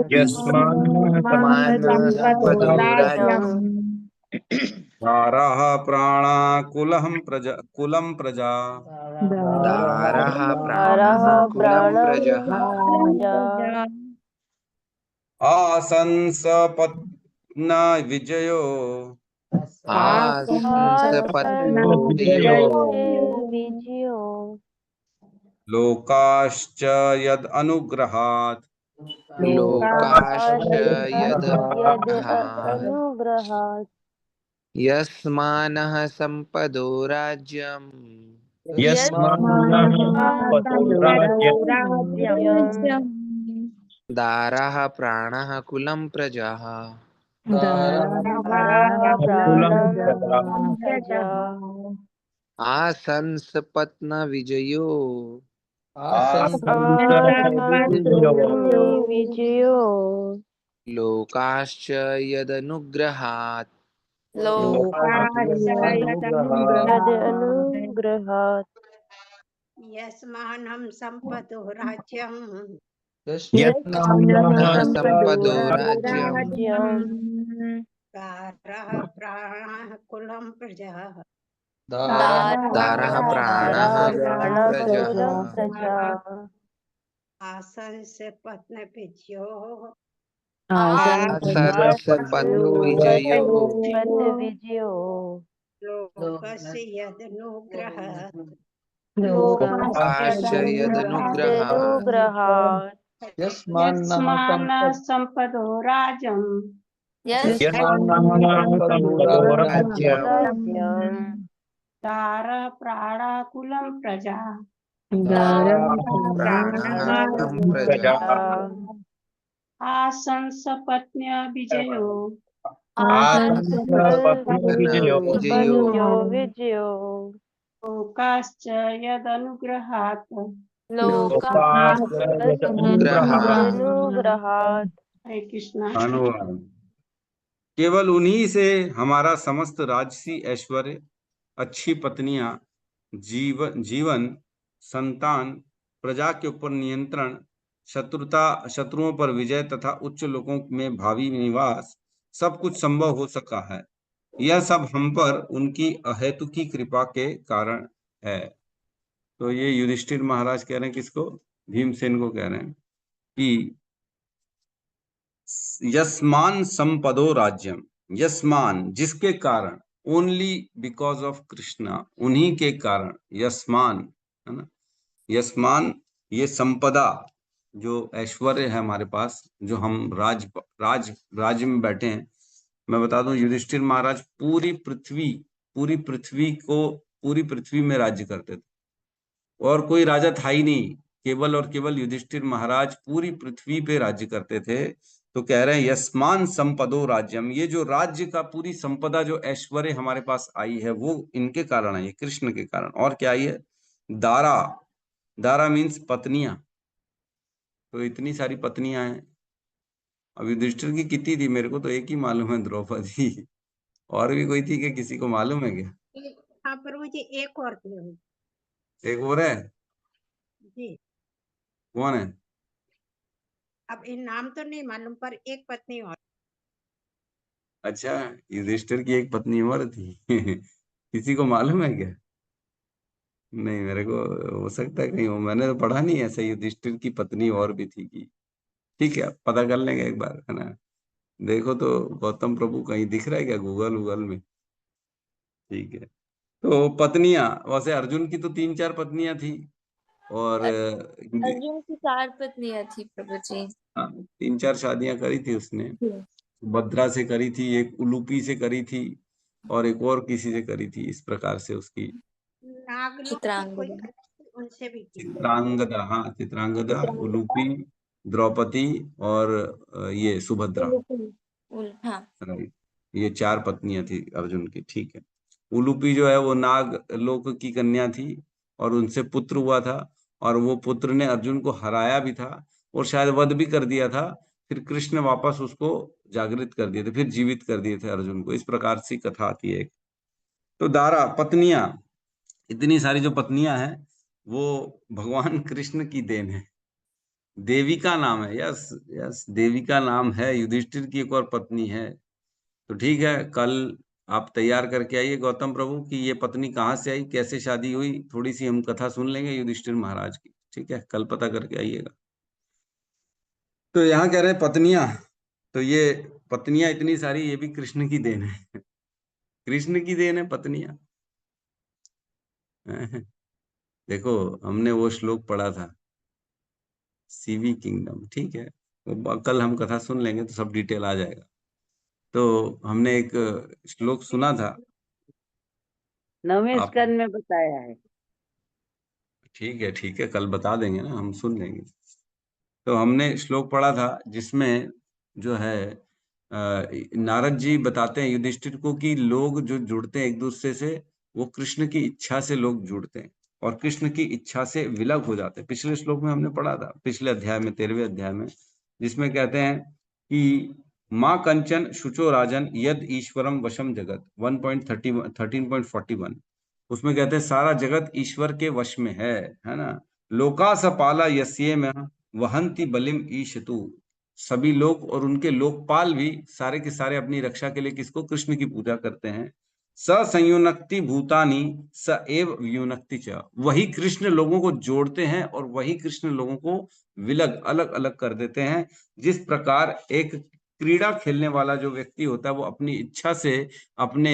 Speaker 6: संपदो राज्यम
Speaker 1: धाराः प्राणा कुलं प्रजा
Speaker 6: दारः प्राणः कुलं प्रजः
Speaker 1: आसंसपत्न विजयो
Speaker 6: आसंसपत्यो
Speaker 1: लोकाश्च यद अनुग्रहात्
Speaker 6: लोकाश्च यदनुग्रहात् यस्मानः संपदो राज्यम् दारः प्राणः कुलं प्रजः आसंसपत्न विजयो लोकाश्च यदनुग्रहात्
Speaker 4: यस्मानं संपदो राज्यम्
Speaker 6: यस्मानः संपदो राज्यम्
Speaker 4: दारः प्राणः कुलं प्रजः
Speaker 6: दारः प्राणः कुलं प्रजः
Speaker 4: आसंसपत्नविजयो
Speaker 6: आसंसपत्नो विजयो
Speaker 4: लोकस्य यदनुग्रहात्
Speaker 6: लोकाश्च यदनुग्रहात्
Speaker 7: यस्मान्नः संपदो राजम्
Speaker 6: राज्यम्
Speaker 7: दारः प्राणाकुलं प्रजा
Speaker 6: प्राणाकुलं प्रजा
Speaker 7: आसंसपत्न्य विजयो
Speaker 6: विजयो
Speaker 7: लोकाश्च यदनुग्रहात् हरे कृष्णा।
Speaker 1: धन्यवाद। केवल उन्हीं से हमारा समस्त राजसी ऐश्वर्य, अच्छी पत्नियां, जीवन, संतान, प्रजा के ऊपर नियंत्रण, शत्रुओं पर विजय तथा उच्च लोकों में भावी निवास, सब कुछ संभव हो सका है। यह सब हम पर उनकी अहेतुकी कृपा के कारण है। तो ये युधिष्ठिर महाराज कह रहे हैं, किसको? भीमसेन को कह रहे हैं कि यस्मान संपदो राज्यम, यस्मान जिसके कारण, ओनली बिकॉज ऑफ कृष्णा, उन्हीं के कारण, यस्मान, है ना, यस्मान ये संपदा, जो ऐश्वर्य है हमारे पास, जो हम राज्य में बैठे हैं। मैं बता दूं, युधिष्ठिर महाराज पूरी पृथ्वी में राज्य करते थे, और कोई राजा था ही नहीं, केवल और केवल युधिष्ठिर महाराज पूरी पृथ्वी पे राज्य करते थे। तो कह रहे हैं यस्मान संपदो राज्यम, ये जो राज्य का पूरी संपदा जो ऐश्वर्य हमारे पास आई है वो इनके कारण आई है, कृष्ण के कारण। और क्या आई है? दारा, दारा मीन्स पत्नियां। तो इतनी सारी पत्नियां हैं। अब युधिष्ठिर की कितनी थी? मेरे को तो एक ही मालूम है, द्रौपदी। और भी कोई थी कि किसी को मालूम है क्या?
Speaker 4: हाँ प्रभु जी, एक और थी।
Speaker 1: एक और है?
Speaker 4: जी,
Speaker 1: कौन है?
Speaker 4: अब इन नाम तो नहीं मालूम, पर एक पत्नी और।
Speaker 1: अच्छा, युधिष्ठिर की एक पत्नी और थी। किसी को मालूम है क्या? नहीं, मेरे को हो सकता है कहीं हो, मैंने तो पढ़ा नहीं ऐसा युधिष्ठिर की पत्नी और भी थी की। ठीक है, पता कर लेंगे एक बार, है ना। देखो तो गौतम प्रभु कहीं दिख रहा है क्या गूगल वूगल में? ठीक है। तो पत्नियां, वैसे अर्जुन की तो 3-4 पत्नियां थी। और
Speaker 2: अर्जुन की 4 पत्नियां थी प्रभु जी।
Speaker 1: 3-4 शादियां करी थी उसने। भद्रा से करी थी, एक उलूपी से करी थी, और एक और किसी से करी थी। इस प्रकार से उसकी
Speaker 4: नागलोक की कोई
Speaker 2: चित्रांगदा।
Speaker 4: कन्या थी, उनसे भी की।
Speaker 1: चित्रांगदा, हाँ चित्रांगदा, उलूपी, द्रौपदी और ये सुभद्रा।
Speaker 2: हाँ।
Speaker 1: राइट। ये 4 पत्नियां थी अर्जुन की। ठीक है। उलूपी जो है वो नाग लोक की कन्या थी, और उनसे पुत्र हुआ था। और वो पुत्र ने अर्जुन को हराया भी था, और शायद वध भी कर दिया था। फिर कृष्ण वापस उसको जागृत कर दिए थे, फिर जीवित कर दिए थे अर्जुन को। इस प्रकार से कथा आती है एक। तो दारा, पत्नियां, इतनी सारी जो पत्नियां हैं वो भगवान कृष्ण की देन है। देविका नाम है, यस यस, देविका नाम है। युधिष्ठिर की एक और पत्नी है। तो ठीक है, कल आप तैयार करके आइए गौतम प्रभु की ये पत्नी कहाँ से आई, कैसे शादी हुई, थोड़ी सी हम कथा सुन लेंगे युधिष्ठिर महाराज की। ठीक है, कल पता करके आइएगा। तो यहाँ कह रहे हैं पत्नियां, तो ये पत्नियां इतनी सारी, ये भी कृष्ण की देन है। कृष्ण की देन है पत्नियां। देखो, हमने वो श्लोक पढ़ा था, सीवी किंगडम। ठीक है, वो कल हम कथा सुन लेंगे तो सब डिटेल आ जाएगा। तो हमने एक श्लोक सुना था।
Speaker 8: 9वें
Speaker 1: आप,
Speaker 8: स्कंद में बताया है।
Speaker 1: ठीक है ठीक है, कल बता देंगे ना, हम सुन लेंगे। तो हमने श्लोक पढ़ा था जिसमें जो है नारद जी बताते हैं युधिष्ठिर को कि लोग जो जुड़ते हैं एक दूसरे से, वो कृष्ण की इच्छा से लोग जुड़ते हैं, और कृष्ण की इच्छा से विलग हो जाते हैं। पिछले श्लोक में हमने पढ़ा था, पिछले अध्याय में, 13वें अध्याय में, जिसमें कहते हैं कि माँ कंचन शुचो राजन यद ईश्वरम वशम जगत 13.41, उसमें कहते हैं सारा जगत ईश्वर के वश में है ना। लोका सपाला यस्ये में वहंती बलिम ईशतु, सभी लोग और उनके लोकपाल भी सारे के सारे अपनी रक्षा के लिए किसको? कृष्ण की पूजा करते हैं। स संयुनक्ति भूतानी स एव वियुनक्ति च, वही कृष्ण लोगों को जोड़ते हैं और वही कृष्ण लोगों को विलग, अलग अलग कर देते हैं। जिस प्रकार एक क्रीड़ा खेलने वाला जो व्यक्ति होता है वो अपनी इच्छा से अपने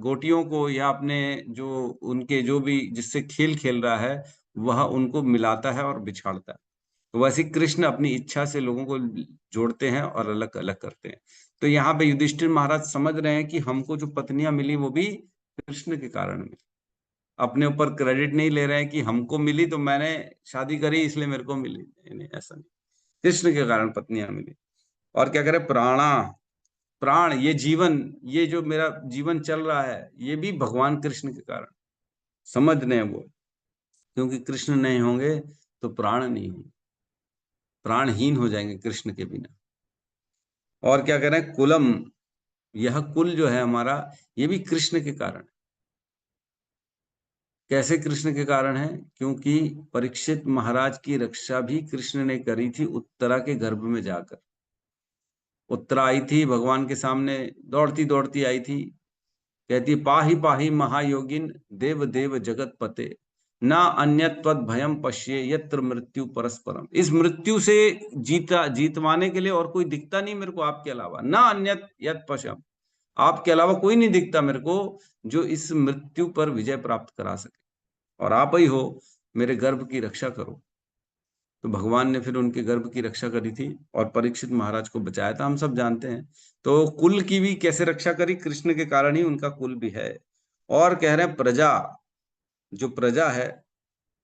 Speaker 1: गोटियों को या अपने जो उनके जो भी जिससे खेल खेल रहा है वह उनको मिलाता है और बिछाड़ता है, तो वैसे कृष्ण अपनी इच्छा से लोगों को जोड़ते हैं और अलग अलग करते हैं। तो यहाँ पे युधिष्ठिर महाराज समझ रहे हैं कि हमको जो पत्नियां मिली वो भी कृष्ण के कारण मिली। अपने ऊपर क्रेडिट नहीं ले रहे हैं कि हमको मिली तो मैंने शादी करी इसलिए मेरे को मिली, नहीं, ऐसा नहीं। कृष्ण के कारण पत्नियां मिली। और क्या करे, प्राणा, प्राण, ये जीवन, ये जो मेरा जीवन चल रहा है ये भी भगवान कृष्ण के कारण। समझ रहे हैं वो, क्योंकि कृष्ण नहीं होंगे तो प्राण नहीं होंगे, प्राणहीन हो जाएंगे कृष्ण के बिना। और क्या करें, कुलम, यह कुल जो है हमारा ये भी कृष्ण के कारण। कैसे कृष्ण के कारण है? क्योंकि परीक्षित महाराज की रक्षा भी कृष्ण ने करी थी उत्तरा के गर्भ में जाकर। उत्तरा आई थी भगवान के सामने, दौड़ती दौड़ती आई थी, कहती पाहि पाहि महायोगिन देव देव जगत पते, ना अन्यत त्वद भयम पश्ये यत्र मृत्यु परस्परम। इस मृत्यु से जीतवाने के लिए और कोई दिखता नहीं मेरे को आपके अलावा, ना अन्यत यत पश्यम, आपके अलावा कोई नहीं दिखता मेरे को जो इस मृत्यु पर विजय प्राप्त करा सके, और आप ही हो, मेरे गर्भ की रक्षा करो। तो भगवान ने फिर उनके गर्भ की रक्षा करी थी और परीक्षित महाराज को बचाया था, हम सब जानते हैं। तो कुल की भी कैसे रक्षा करी? कृष्ण के कारण ही उनका कुल भी है। और कह रहे हैं प्रजा, जो प्रजा है,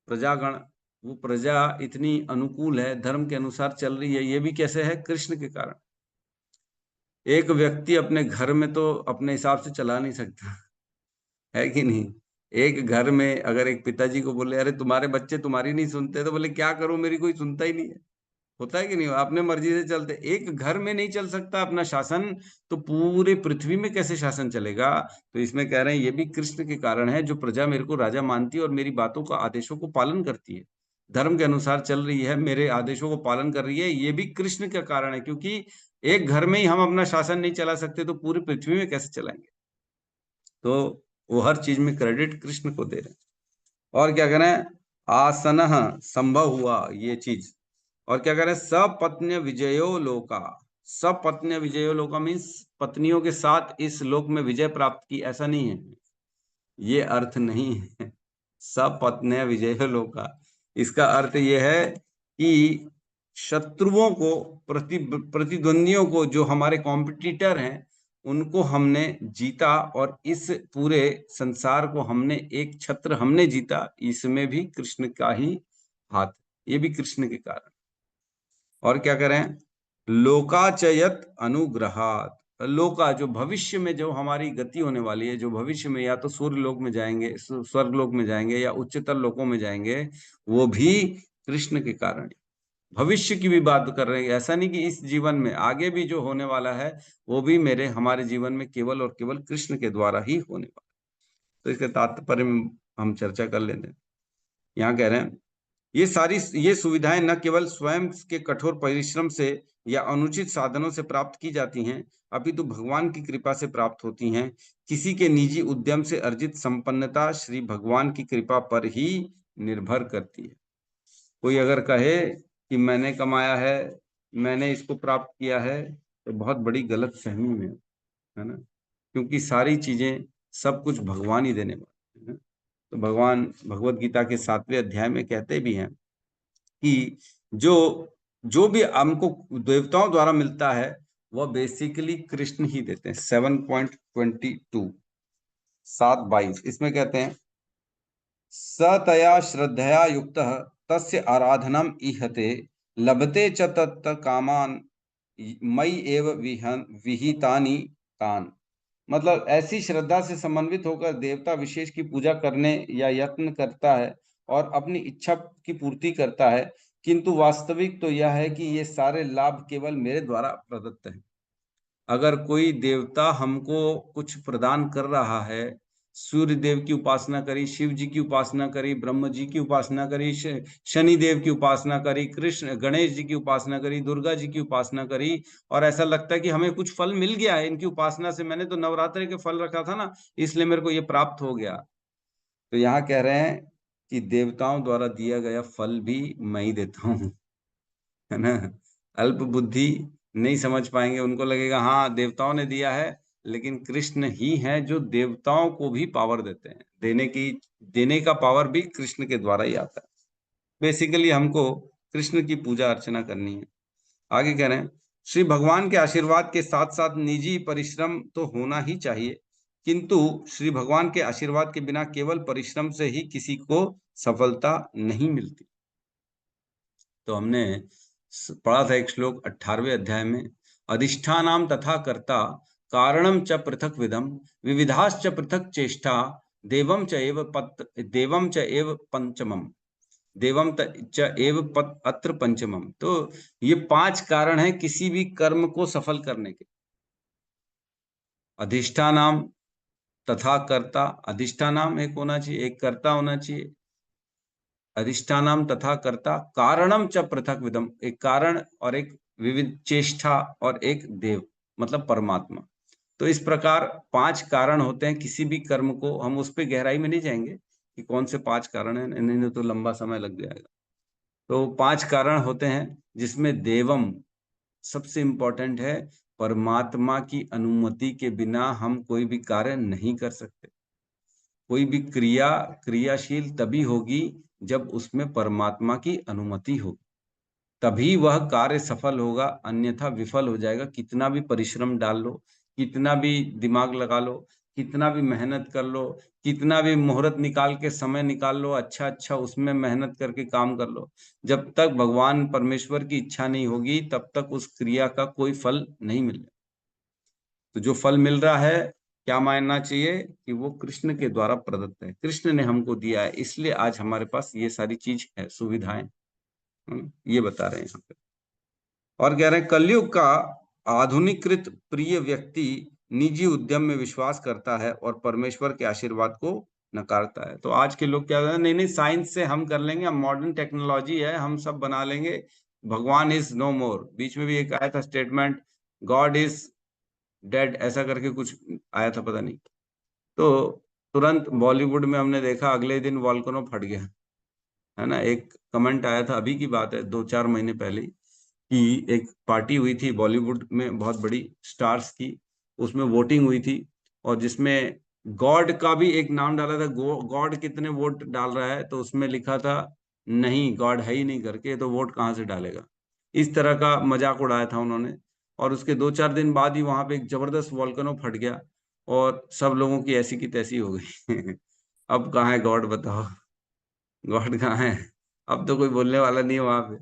Speaker 1: प्रजागण, वो प्रजा इतनी अनुकूल है, धर्म के अनुसार चल रही है, ये भी कैसे है? कृष्ण के कारण। एक व्यक्ति अपने घर में तो अपने हिसाब से चला नहीं सकता, है कि नहीं? एक घर में अगर एक पिताजी को बोले अरे तुम्हारे बच्चे तुम्हारी नहीं सुनते, तो बोले क्या करूं, मेरी कोई सुनता ही नहीं है। होता है कि नहीं? अपने मर्जी से चलते। एक घर में नहीं चल सकता अपना शासन, तो पूरे पृथ्वी में कैसे शासन चलेगा? तो इसमें कह रहे हैं ये भी कृष्ण के कारण है, जो प्रजा मेरे को राजा मानती है और मेरी बातों का, आदेशों को पालन करती है, धर्म के अनुसार चल रही है, मेरे आदेशों को पालन कर रही है, ये भी कृष्ण का कारण है। क्योंकि एक घर में ही हम अपना शासन नहीं चला सकते, तो पूरी पृथ्वी में कैसे चलाएंगे? तो वो हर चीज में क्रेडिट कृष्ण को दे रहे हैं। और क्या करें? आसनः संभव हुआ ये चीज। और क्या करें? सपत्न्य विजयो लोका। सपत्न्य विजयो लोका मीन्स पत्नियों के साथ इस लोक में विजय प्राप्त की, ऐसा नहीं है, ये अर्थ नहीं है। सपत्न्य विजयो लोका, इसका अर्थ ये है कि शत्रुओं को, प्रतिद्वंदियों को, जो हमारे कॉम्पिटिटर हैं, उनको हमने जीता, और इस पूरे संसार को हमने, एक छत्र हमने जीता, इसमें भी कृष्ण का ही हाथ, ये भी कृष्ण के कारण। और क्या करें? लोकाचयत अनुग्रहात। लोका, जो भविष्य में जो हमारी गति होने वाली है, जो भविष्य में या तो सूर्य लोक में जाएंगे, स्वर्ग लोक में जाएंगे, या उच्चतर लोकों में जाएंगे, वो भी कृष्ण के कारण। भविष्य की भी बात कर रहे हैं, ऐसा नहीं कि इस जीवन में, आगे भी जो होने वाला है वो भी हमारे जीवन में केवल और केवल कृष्ण के द्वारा ही होने वाला। तो इसके तात्पर्य में हम चर्चा कर लेते हैं। यहाँ कह रहे हैं ये सुविधाएं न केवल स्वयं के कठोर परिश्रम से या अनुचित साधनों से प्राप्त की जाती हैं, अपितु भगवान की कृपा से प्राप्त होती हैं। किसी के निजी उद्यम से अर्जित संपन्नता श्री भगवान की कृपा पर ही निर्भर करती है। कोई अगर कहे कि मैंने कमाया है, मैंने इसको प्राप्त किया है, तो बहुत बड़ी गलत फहमी में है ना, क्योंकि सारी चीजें, सब कुछ भगवान ही देने वाले हैं। तो भगवान भगवत गीता के 7वें अध्याय में कहते भी हैं कि जो भी हमको देवताओं द्वारा मिलता है, वह बेसिकली कृष्ण ही देते हैं। 7.22 7:22 इसमें कहते हैं सतया श्रद्धया युक्तः तस्य आराधनम इहते लभते च तत् कामान मयि एव विहितानि तान। मतलब ऐसी श्रद्धा से समन्वित होकर देवता विशेष की पूजा करने या यत्न करता है और अपनी इच्छा की पूर्ति करता है, किंतु वास्तविक तो यह है कि ये सारे लाभ केवल मेरे द्वारा प्रदत्त हैं। अगर कोई देवता हमको कुछ प्रदान कर रहा है, सूर्य देव की उपासना करी, शिव जी की उपासना करी, ब्रह्म जी की उपासना करी, शनि देव की उपासना करी, कृष्ण गणेश जी की उपासना करी, दुर्गा जी की उपासना करी, और ऐसा लगता है कि हमें कुछ फल मिल गया है इनकी उपासना से, मैंने तो नवरात्रि के फल रखा था ना, इसलिए मेरे को ये प्राप्त हो गया। तो यहाँ कह रहे हैं कि देवताओं द्वारा दिया गया फल भी मैं ही देता हूँ, है ना। अल्प बुद्धि नहीं समझ पाएंगे, उनको लगेगा हाँ देवताओं ने दिया है, लेकिन कृष्ण ही है जो देवताओं को भी पावर देते हैं। देने का पावर भी कृष्ण के द्वारा ही आता है। बेसिकली हमको कृष्ण की पूजा अर्चना करनी है। आगे कह रहे हैं श्री भगवान के आशीर्वाद के साथ साथ निजी परिश्रम तो होना ही चाहिए, किंतु श्री भगवान के आशीर्वाद के बिना केवल परिश्रम से ही किसी को सफलता नहीं मिलती। तो हमने पढ़ा था एक श्लोक 18वें अध्याय में, अधिष्ठानाम तथा कर्ता कारणम च पृथक विधम विविधाश्च पृथक चेष्टा देवम च एव पंचमम अत्र पंचमम। तो ये 5 कारण हैं किसी भी कर्म को सफल करने के। अधिष्ठानाम तथा कर्ता, अधिष्ठानाम एक होना चाहिए, एक कर्ता होना चाहिए, अधिष्ठानाम तथा कर्ता कारणम च पृथक विधम, एक कारण और एक विविध चेष्टा और एक देव मतलब परमात्मा। तो इस प्रकार 5 कारण होते हैं किसी भी कर्म को। हम उस पर गहराई में नहीं जाएंगे कि कौन से 5 कारण हैं, नहीं तो लंबा समय लग जाएगा। तो 5 कारण होते हैं, जिसमें देवम सबसे इंपॉर्टेंट है। परमात्मा की अनुमति के बिना हम कोई भी कार्य नहीं कर सकते। कोई भी क्रियाशील तभी होगी जब उसमें परमात्मा की अनुमति हो, तभी वह कार्य सफल होगा, अन्यथा विफल हो जाएगा। कितना भी परिश्रम डाल लो, कितना भी दिमाग लगा लो, कितना भी मेहनत कर लो, कितना भी मुहूर्त निकाल के समय निकाल लो, अच्छा अच्छा उसमें मेहनत करके काम कर लो, जब तक भगवान परमेश्वर की इच्छा नहीं होगी तब तक उस क्रिया का कोई फल नहीं मिलेगा। तो जो फल मिल रहा है क्या मानना चाहिए कि वो कृष्ण के द्वारा प्रदत्त है, कृष्ण ने हमको दिया है, इसलिए आज हमारे पास ये सारी चीज है, सुविधाएं। ये बता रहे हैं यहाँ पे। और कह रहे हैं कलयुग का आधुनिकृत प्रिय व्यक्ति निजी उद्यम में विश्वास करता है और परमेश्वर के आशीर्वाद को नकारता है। तो आज के लोग क्या कहते हैं, नहीं नहीं साइंस से हम कर लेंगे, हम मॉडर्न टेक्नोलॉजी है, हम सब बना लेंगे, भगवान इज नो मोर। बीच में भी एक आया था स्टेटमेंट, गॉड इज डेड, ऐसा करके कुछ आया था, पता नहीं। तो तुरंत बॉलीवुड में हमने देखा अगले दिन वॉल्केनो फट गया, है ना। एक कमेंट आया था, अभी की बात है 2-4 महीने पहले कि एक पार्टी हुई थी बॉलीवुड में बहुत बड़ी स्टार्स की, उसमें वोटिंग हुई थी और जिसमें गॉड का भी एक नाम डाला था, गॉड कितने वोट डाल रहा है, तो उसमें लिखा था नहीं गॉड है ही नहीं करके, तो वोट कहाँ से डालेगा। इस तरह का मजाक उड़ाया था उन्होंने। और उसके 2-4 दिन बाद ही वहां पे एक जबरदस्त वॉल्केनो फट गया और सब लोगों की ऐसी की तैसी हो गई। अब कहाँ है गॉड, बताओ गॉड कहाँ है, अब तो कोई बोलने वाला नहीं है वहां पे।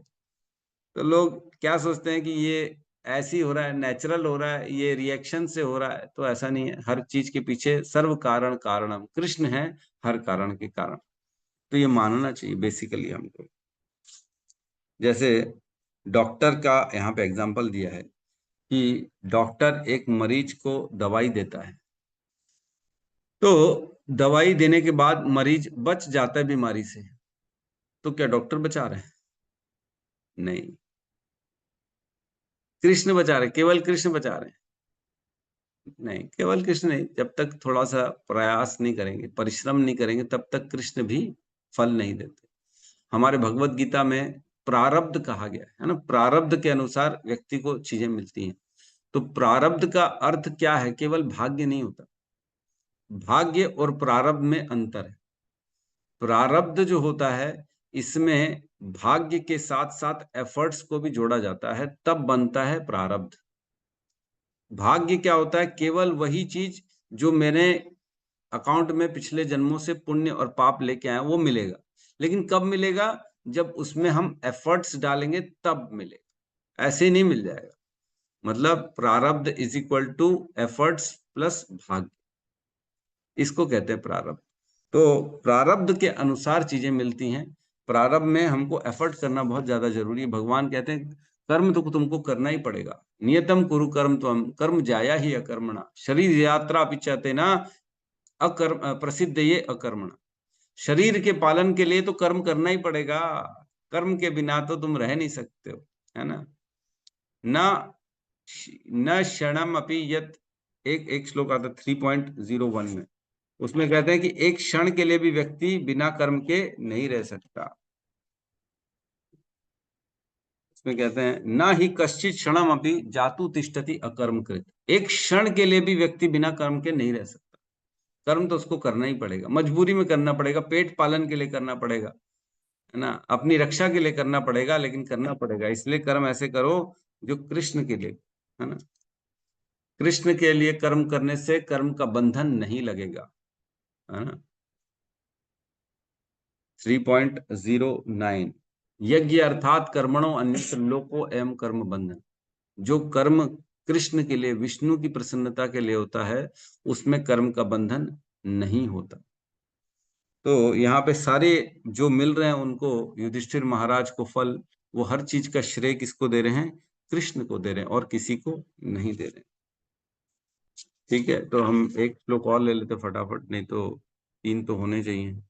Speaker 1: तो लोग क्या सोचते हैं कि ये ऐसी हो रहा है, नेचुरल हो रहा है, ये रिएक्शन से हो रहा है, तो ऐसा नहीं है। हर चीज के पीछे सर्व कारण कारणम, कृष्ण है हर कारण के कारण। तो ये मानना चाहिए बेसिकली हमको। जैसे डॉक्टर का यहाँ पे एग्जांपल दिया है कि डॉक्टर एक मरीज को दवाई देता है, तो दवाई देने के बाद मरीज बच जाता है बीमारी से, तो क्या डॉक्टर बचा रहे हैं? नहीं, कृष्ण बचा रहे, केवल कृष्ण बचा रहे हैं। नहीं, केवल कृष्ण नहीं, जब तक थोड़ा सा प्रयास नहीं करेंगे, परिश्रम नहीं करेंगे, तब तक कृष्ण भी फल नहीं देते। हमारे भगवत गीता में प्रारब्ध कहा गया है ना, प्रारब्ध के अनुसार व्यक्ति को चीजें मिलती हैं। तो प्रारब्ध का अर्थ क्या है, केवल भाग्य नहीं होता, भाग्य और प्रारब्ध में अंतर है। प्रारब्ध जो होता है इसमें भाग्य के साथ साथ एफर्ट्स को भी जोड़ा जाता है, तब बनता है प्रारब्ध। भाग्य क्या होता है, केवल वही चीज जो मैंने अकाउंट में पिछले जन्मों से पुण्य और पाप लेके आए वो मिलेगा, लेकिन कब मिलेगा, जब उसमें हम एफर्ट्स डालेंगे तब मिलेगा, ऐसे ही नहीं मिल जाएगा। मतलब प्रारब्ध is equal to efforts plus भाग्य, इसको कहते हैं प्रारब्ध। तो प्रारब्ध के अनुसार चीजें मिलती हैं, प्रारब्ध में हमको एफर्ट करना बहुत ज्यादा जरूरी है। भगवान कहते हैं कर्म तो तुमको करना ही पड़ेगा, नियतम कुरु कर्म त्वम कर्म जाया ही अकर्मणा शरीर यात्रा पिछते ना अकर्म प्रसिद्ध ये अकर्मणा। शरीर के पालन के लिए तो कर्म करना ही पड़ेगा, कर्म के बिना तो तुम रह नहीं सकते हो, है ना। न क्षणम अपि यत, एक श्लोक आता 3.01 में, उसमें कहते हैं कि एक क्षण के लिए भी व्यक्ति बिना कर्म के नहीं रह सकता। उसमें कहते हैं ना ही कश्चित क्षणम अपि जातु तिष्ठति अकर्म कृत, एक क्षण के लिए भी व्यक्ति बिना कर्म के नहीं रह सकता। कर्म तो उसको करना ही पड़ेगा, मजबूरी में करना पड़ेगा, पेट पालन के लिए करना पड़ेगा, है ना, अपनी रक्षा के लिए करना पड़ेगा, लेकिन करना पड़ेगा। इसलिए कर्म ऐसे करो जो कृष्ण के लिए, है ना। कृष्ण के लिए कर्म करने से कर्म का बंधन नहीं लगेगा, है ना। 3.09 यज्ञ अर्थात कर्मणों अन्यत्र लोको एवं कर्म बंधन। जो कर्म कृष्ण के लिए, विष्णु की प्रसन्नता के लिए होता है, उसमें कर्म का बंधन नहीं होता। तो यहाँ पे सारे जो मिल रहे हैं उनको, युधिष्ठिर महाराज को फल, वो हर चीज का श्रेय किसको दे रहे हैं, कृष्ण को दे रहे हैं, और किसी को नहीं दे रहे। ठीक है, तो हम एक श्लोक और ले लेते फटाफट, नहीं तो 3 तो होने चाहिए।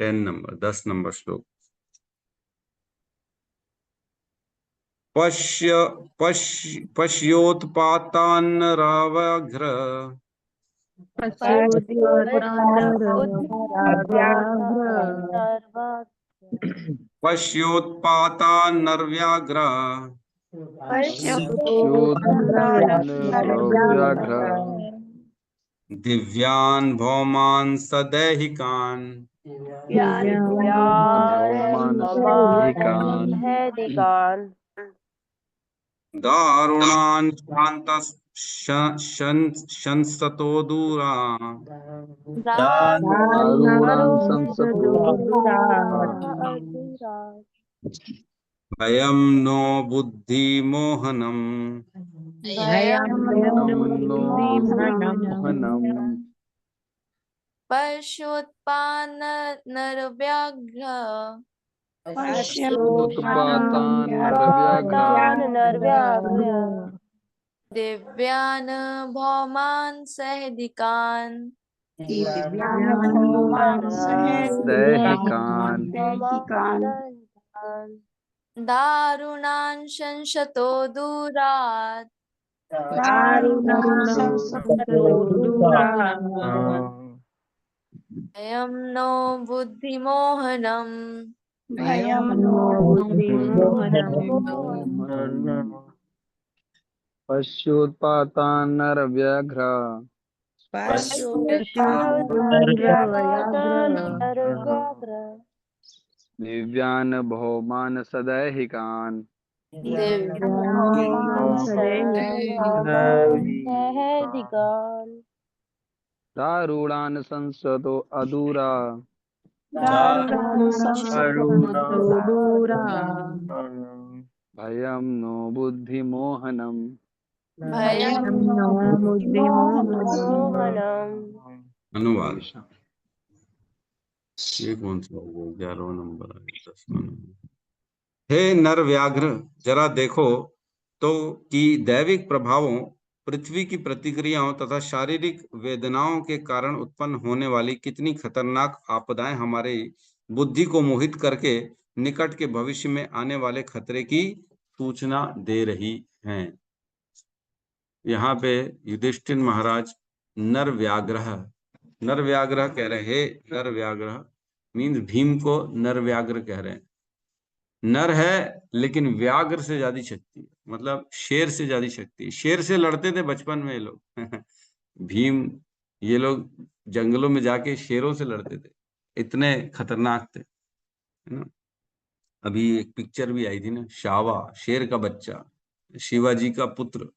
Speaker 1: नंबर 10 नंबर श्लोक। पश्योत्पातान्नराव्याघ्र पश्योत्पातान्नरव्याघ्र दिव्यान् भौमान् सदैहिकान्
Speaker 6: अधिकान
Speaker 1: दारुणान् शंसतो दूरा
Speaker 6: दारुणं संसतो
Speaker 1: भयं नो बुद्धिमोहनम्
Speaker 6: मोहनम्
Speaker 2: पश्योत्पान नरव्याघ्र
Speaker 6: उत्पातान् नरव्याघ्र
Speaker 2: दिव्यान् भौमान् सहेदिकान्
Speaker 6: दैहिकान्
Speaker 2: दारुणान् शंसतो दूरात् भयं नो बुद्धिमोहनम्
Speaker 6: पश्योत्पातान् नरव्याघ्र दिव्यान् भौमान् सदैहिकान् दारुणान् संसतो अदूरा भयं नो बुद्धिमोहनम्
Speaker 1: अनुवाद ये कौन सा होगा? 11वां नंबर है, 10वां नंबर। हे नर व्याघ्र, जरा देखो तो कि दैविक प्रभावों, पृथ्वी की प्रतिक्रियाओं तथा शारीरिक वेदनाओं के कारण उत्पन्न होने वाली कितनी खतरनाक आपदाएं हमारे बुद्धि को मोहित करके निकट के भविष्य में आने वाले खतरे की सूचना दे रही हैं। यहाँ पे युधिष्ठिर महाराज नर व्याघ्र कह रहे हैं। नर व्याघ्र मीन्स भीम को नर व्याघ्र कह रहे हैं। नर है लेकिन व्याघ्र से ज्यादा शक्ति है, मतलब शेर से ज्यादा शक्ति है। शेर से लड़ते थे बचपन में ये लोग भीम, ये लोग जंगलों में जाके शेरों से लड़ते थे, इतने खतरनाक थे, है ना। अभी एक पिक्चर भी आई थी ना, शावा, शेर का बच्चा, शिवाजी का पुत्र,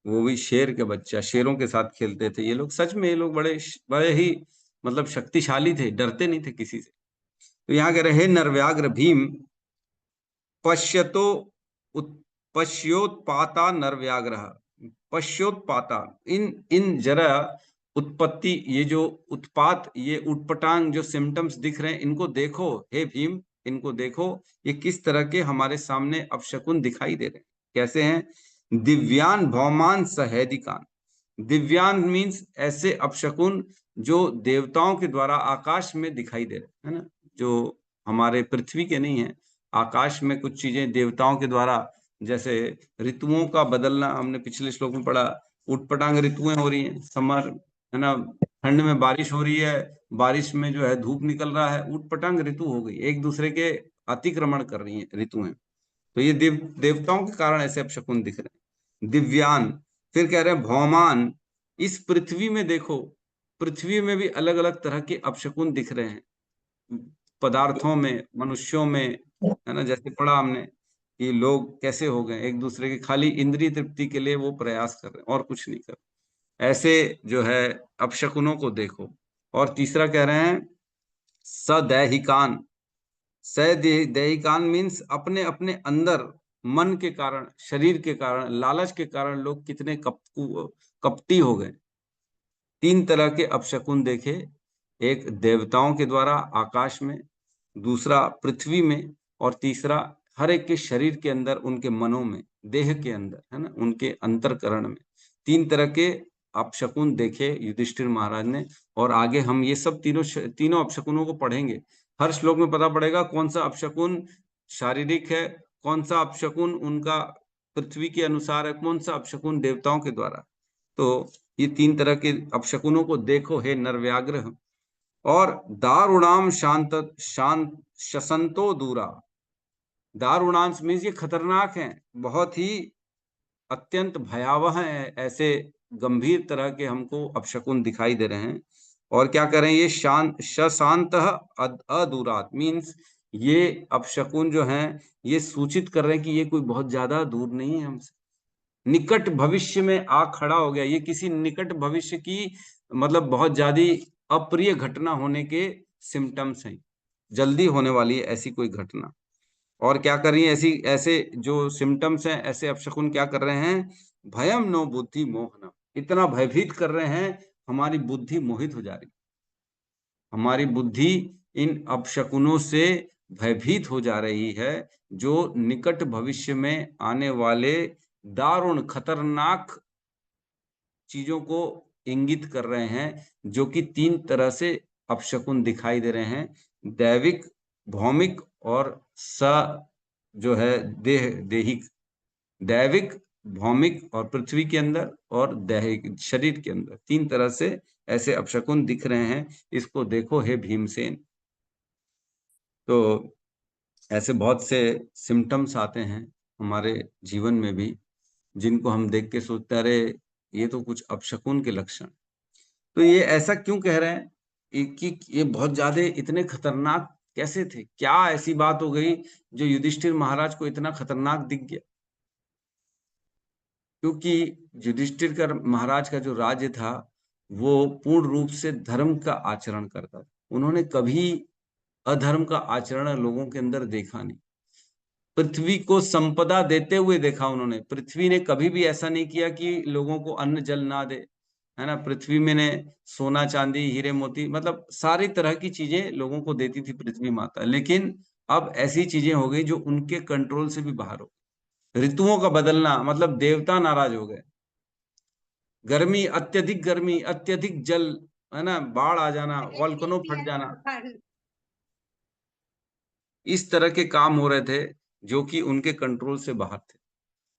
Speaker 1: वो भी शेर के बच्चा, शेरों के साथ खेलते थे ये लोग। सच में ये लोग बड़े ही मतलब शक्तिशाली थे, डरते नहीं थे किसी से। तो यहाँ कह रहे हैं नरव्याघ्र भीम पश्योत्पाता नरव्याघ्र। पश्योत्पाता, इन जरा उत्पत्ति, ये जो उत्पात, ये उटपटांग जो सिम्टम्स दिख रहे हैं, इनको देखो हे भीम, इनको देखो, ये किस तरह के हमारे सामने अपशकुन दिखाई दे रहे हैं। कैसे हैं? दिव्यान भौमान सहेदिकान। दिव्यान मीन्स ऐसे अपशकुन जो देवताओं के द्वारा आकाश में दिखाई दे रहे हैं ना, जो हमारे पृथ्वी के नहीं है। आकाश में कुछ चीजें देवताओं के द्वारा, जैसे ऋतुओं का बदलना, हमने पिछले श्लोक में पढ़ा, उटपटांग ऋतुएं हो रही हैं, समर है ना, ठंड में बारिश हो रही है, बारिश में जो है धूप निकल रहा है, उटपटांग ऋतु हो गई, एक दूसरे के अतिक्रमण कर रही हैं ऋतुएं। तो ये देवताओं के कारण ऐसे अपशकुन दिख रहे हैं। दिव्यान, फिर कह रहे हैं भौमान, इस पृथ्वी में देखो, पृथ्वी में भी अलग अलग तरह के अपशकुन दिख रहे हैं, पदार्थों में, मनुष्यों में, है ना। जैसे पढ़ा हमने कि लोग कैसे हो गए, एक दूसरे की खाली इंद्रिय तृप्ति के लिए वो प्रयास कर रहे हैं और कुछ नहीं कर रहे। ऐसे जो है अपशकुनों को देखो। और तीसरा कह रहे हैं सदैहिकान। सदैहिकान मीन्स अपने अपने अंदर मन के कारण, शरीर के कारण, लालच के कारण लोग कितने कपटी हो गए। 3 तरह के अपशकुन देखे, एक देवताओं के द्वारा आकाश में, दूसरा पृथ्वी में, और तीसरा हर एक के शरीर के अंदर, उनके मनों में, देह के अंदर, है ना, उनके अंतरकरण में। 3 तरह के अपशकुन देखे युधिष्ठिर महाराज ने। और आगे हम ये सब तीनों अपशकुनों को पढ़ेंगे। हर श्लोक में पता पड़ेगा कौन सा अपशकुन शारीरिक है, कौन सा अपशकुन उनका पृथ्वी के अनुसार है, कौन सा अपशकुन देवताओं के द्वारा। तो ये 3 तरह के अपशकुनों को देखो हे नरव्याघ्र। और दारुणाम शांत शसंतो दूरा। दारुणांश मीन्स ये खतरनाक हैं, बहुत ही अत्यंत भयावह हैं, ऐसे गंभीर तरह के हमको अपशकुन दिखाई दे रहे हैं। और क्या करें, ये शांत अदूरात मीन्स ये अपशकुन जो हैं ये सूचित कर रहे हैं कि ये कोई बहुत ज्यादा दूर नहीं है हमसे, निकट भविष्य में आ खड़ा हो गया। ये किसी निकट भविष्य की मतलब बहुत ज्यादा अप्रिय घटना होने के सिम्टम्स हैं, जल्दी होने वाली है ऐसी कोई घटना। और क्या कर रही है, ऐसे जो सिम्टम्स हैं, ऐसे अपशकुन क्या कर रहे हैं, भयम नो बुद्धि मोहनम, इतना भयभीत कर रहे हैं हमारी बुद्धि मोहित हो जा रही, हमारी बुद्धि इन अपशकुनों से भयभीत हो जा रही है, जो निकट भविष्य में आने वाले दारुण खतरनाक चीजों को इंगित कर रहे हैं, जो कि 3 तरह से अपशकुन दिखाई दे रहे हैं, दैविक, भौमिक और जो है देहिक। दैविक, भौमिक और पृथ्वी के अंदर और दैहिक शरीर के अंदर 3 तरह से ऐसे अपशकुन दिख रहे हैं। इसको देखो हे भीमसेन। तो ऐसे बहुत से सिम्टम्स आते हैं हमारे जीवन में भी, जिनको हम देख के सोचते हैं अरे ये तो कुछ अपशकुन के लक्षण। तो ये ऐसा क्यों कह रहे हैं कि ये बहुत ज्यादा इतने खतरनाक कैसे थे, क्या ऐसी बात हो गई जो युधिष्ठिर महाराज को इतना खतरनाक दिख गया? क्योंकि युधिष्ठिर का महाराज का जो राज्य था वो पूर्ण रूप से धर्म का आचरण करता था, उन्होंने कभी अधर्म का आचरण लोगों के अंदर देखा नहीं। पृथ्वी को संपदा देते हुए देखा उन्होंने, पृथ्वी ने कभी भी ऐसा नहीं किया कि लोगों को अन्न जल ना दे, है ना। पृथ्वी में ने सोना चांदी हीरे मोती मतलब सारी तरह की चीजें लोगों को देती थी पृथ्वी माता, लेकिन अब ऐसी चीजें हो गई जो उनके कंट्रोल से भी बाहर हो। ऋतुओं का बदलना मतलब देवता नाराज हो गए, गर्मी, अत्यधिक जल, है ना, बाढ़ आ जाना, वॉल्कनो फट जाना, इस तरह के काम हो रहे थे जो कि उनके कंट्रोल से बाहर थे।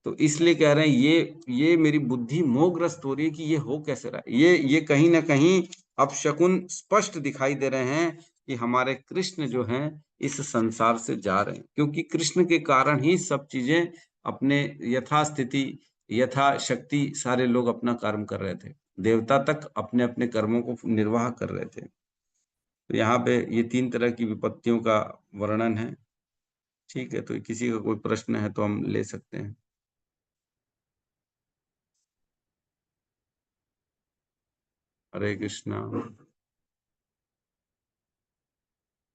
Speaker 1: तो इसलिए कह रहे हैं ये मेरी बुद्धि मोहग्रस्त हो रही है कि ये हो कैसे रहा है। ये कहीं ना कहीं अपशकुन स्पष्ट दिखाई दे रहे हैं कि हमारे कृष्ण जो हैं इस संसार से जा रहे हैं, क्योंकि कृष्ण के कारण ही सब चीजें अपने यथास्थिति यथाशक्ति सारे लोग अपना कर्म कर रहे थे, देवता तक अपने अपने कर्मों को निर्वाह कर रहे थे। तो यहाँ पे ये 3 तरह की विपत्तियों का वर्णन है। ठीक है, तो किसी का कोई प्रश्न है तो हम ले सकते हैं। हरे कृष्णा।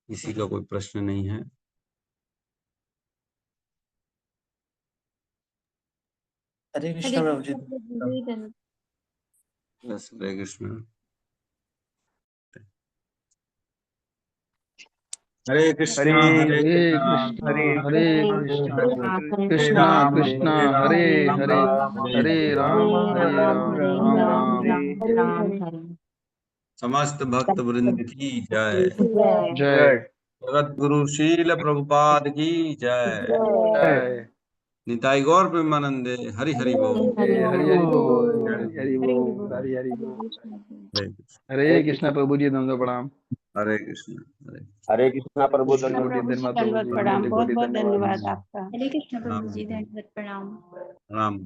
Speaker 1: किसी का कोई प्रश्न नहीं है?
Speaker 3: हरे कृष्ण प्रभु जी।
Speaker 1: बस हरे कृष्णा। हरे कृष्णा हरे
Speaker 6: हरे
Speaker 1: कृष्णा
Speaker 6: कृष्णा कृष्णा कृष्णा हरे हरे हरे राम राम राम।
Speaker 1: समस्त भक्त वृंद की जय।
Speaker 6: जय
Speaker 1: जगत गुरु शील प्रभुपाद की जय।
Speaker 6: जय।
Speaker 1: निताई गौर प्रेमानंदे। हरि हरि बोल।
Speaker 6: हरि हरि बोल, हरि हरि बोल, हरि हरि बोल। हरे कृष्णा प्रभु जी, दंडों प्रणाम।
Speaker 1: हरे कृष्ण हरे
Speaker 9: हरे कृष्णा प्रभु
Speaker 7: कृष्ण
Speaker 9: दंडवत
Speaker 7: प्रभु जी
Speaker 6: प्रभु
Speaker 7: दंडवत
Speaker 6: जी,
Speaker 7: प्रणाम,
Speaker 6: कोटि
Speaker 7: बहुत
Speaker 6: कोटि
Speaker 7: बहुत
Speaker 6: धन्यवाद।
Speaker 7: धन्यवाद आपका।
Speaker 2: हरे कृष्ण प्रभु जी, दंडवत प्रणाम।
Speaker 1: प्रणाम।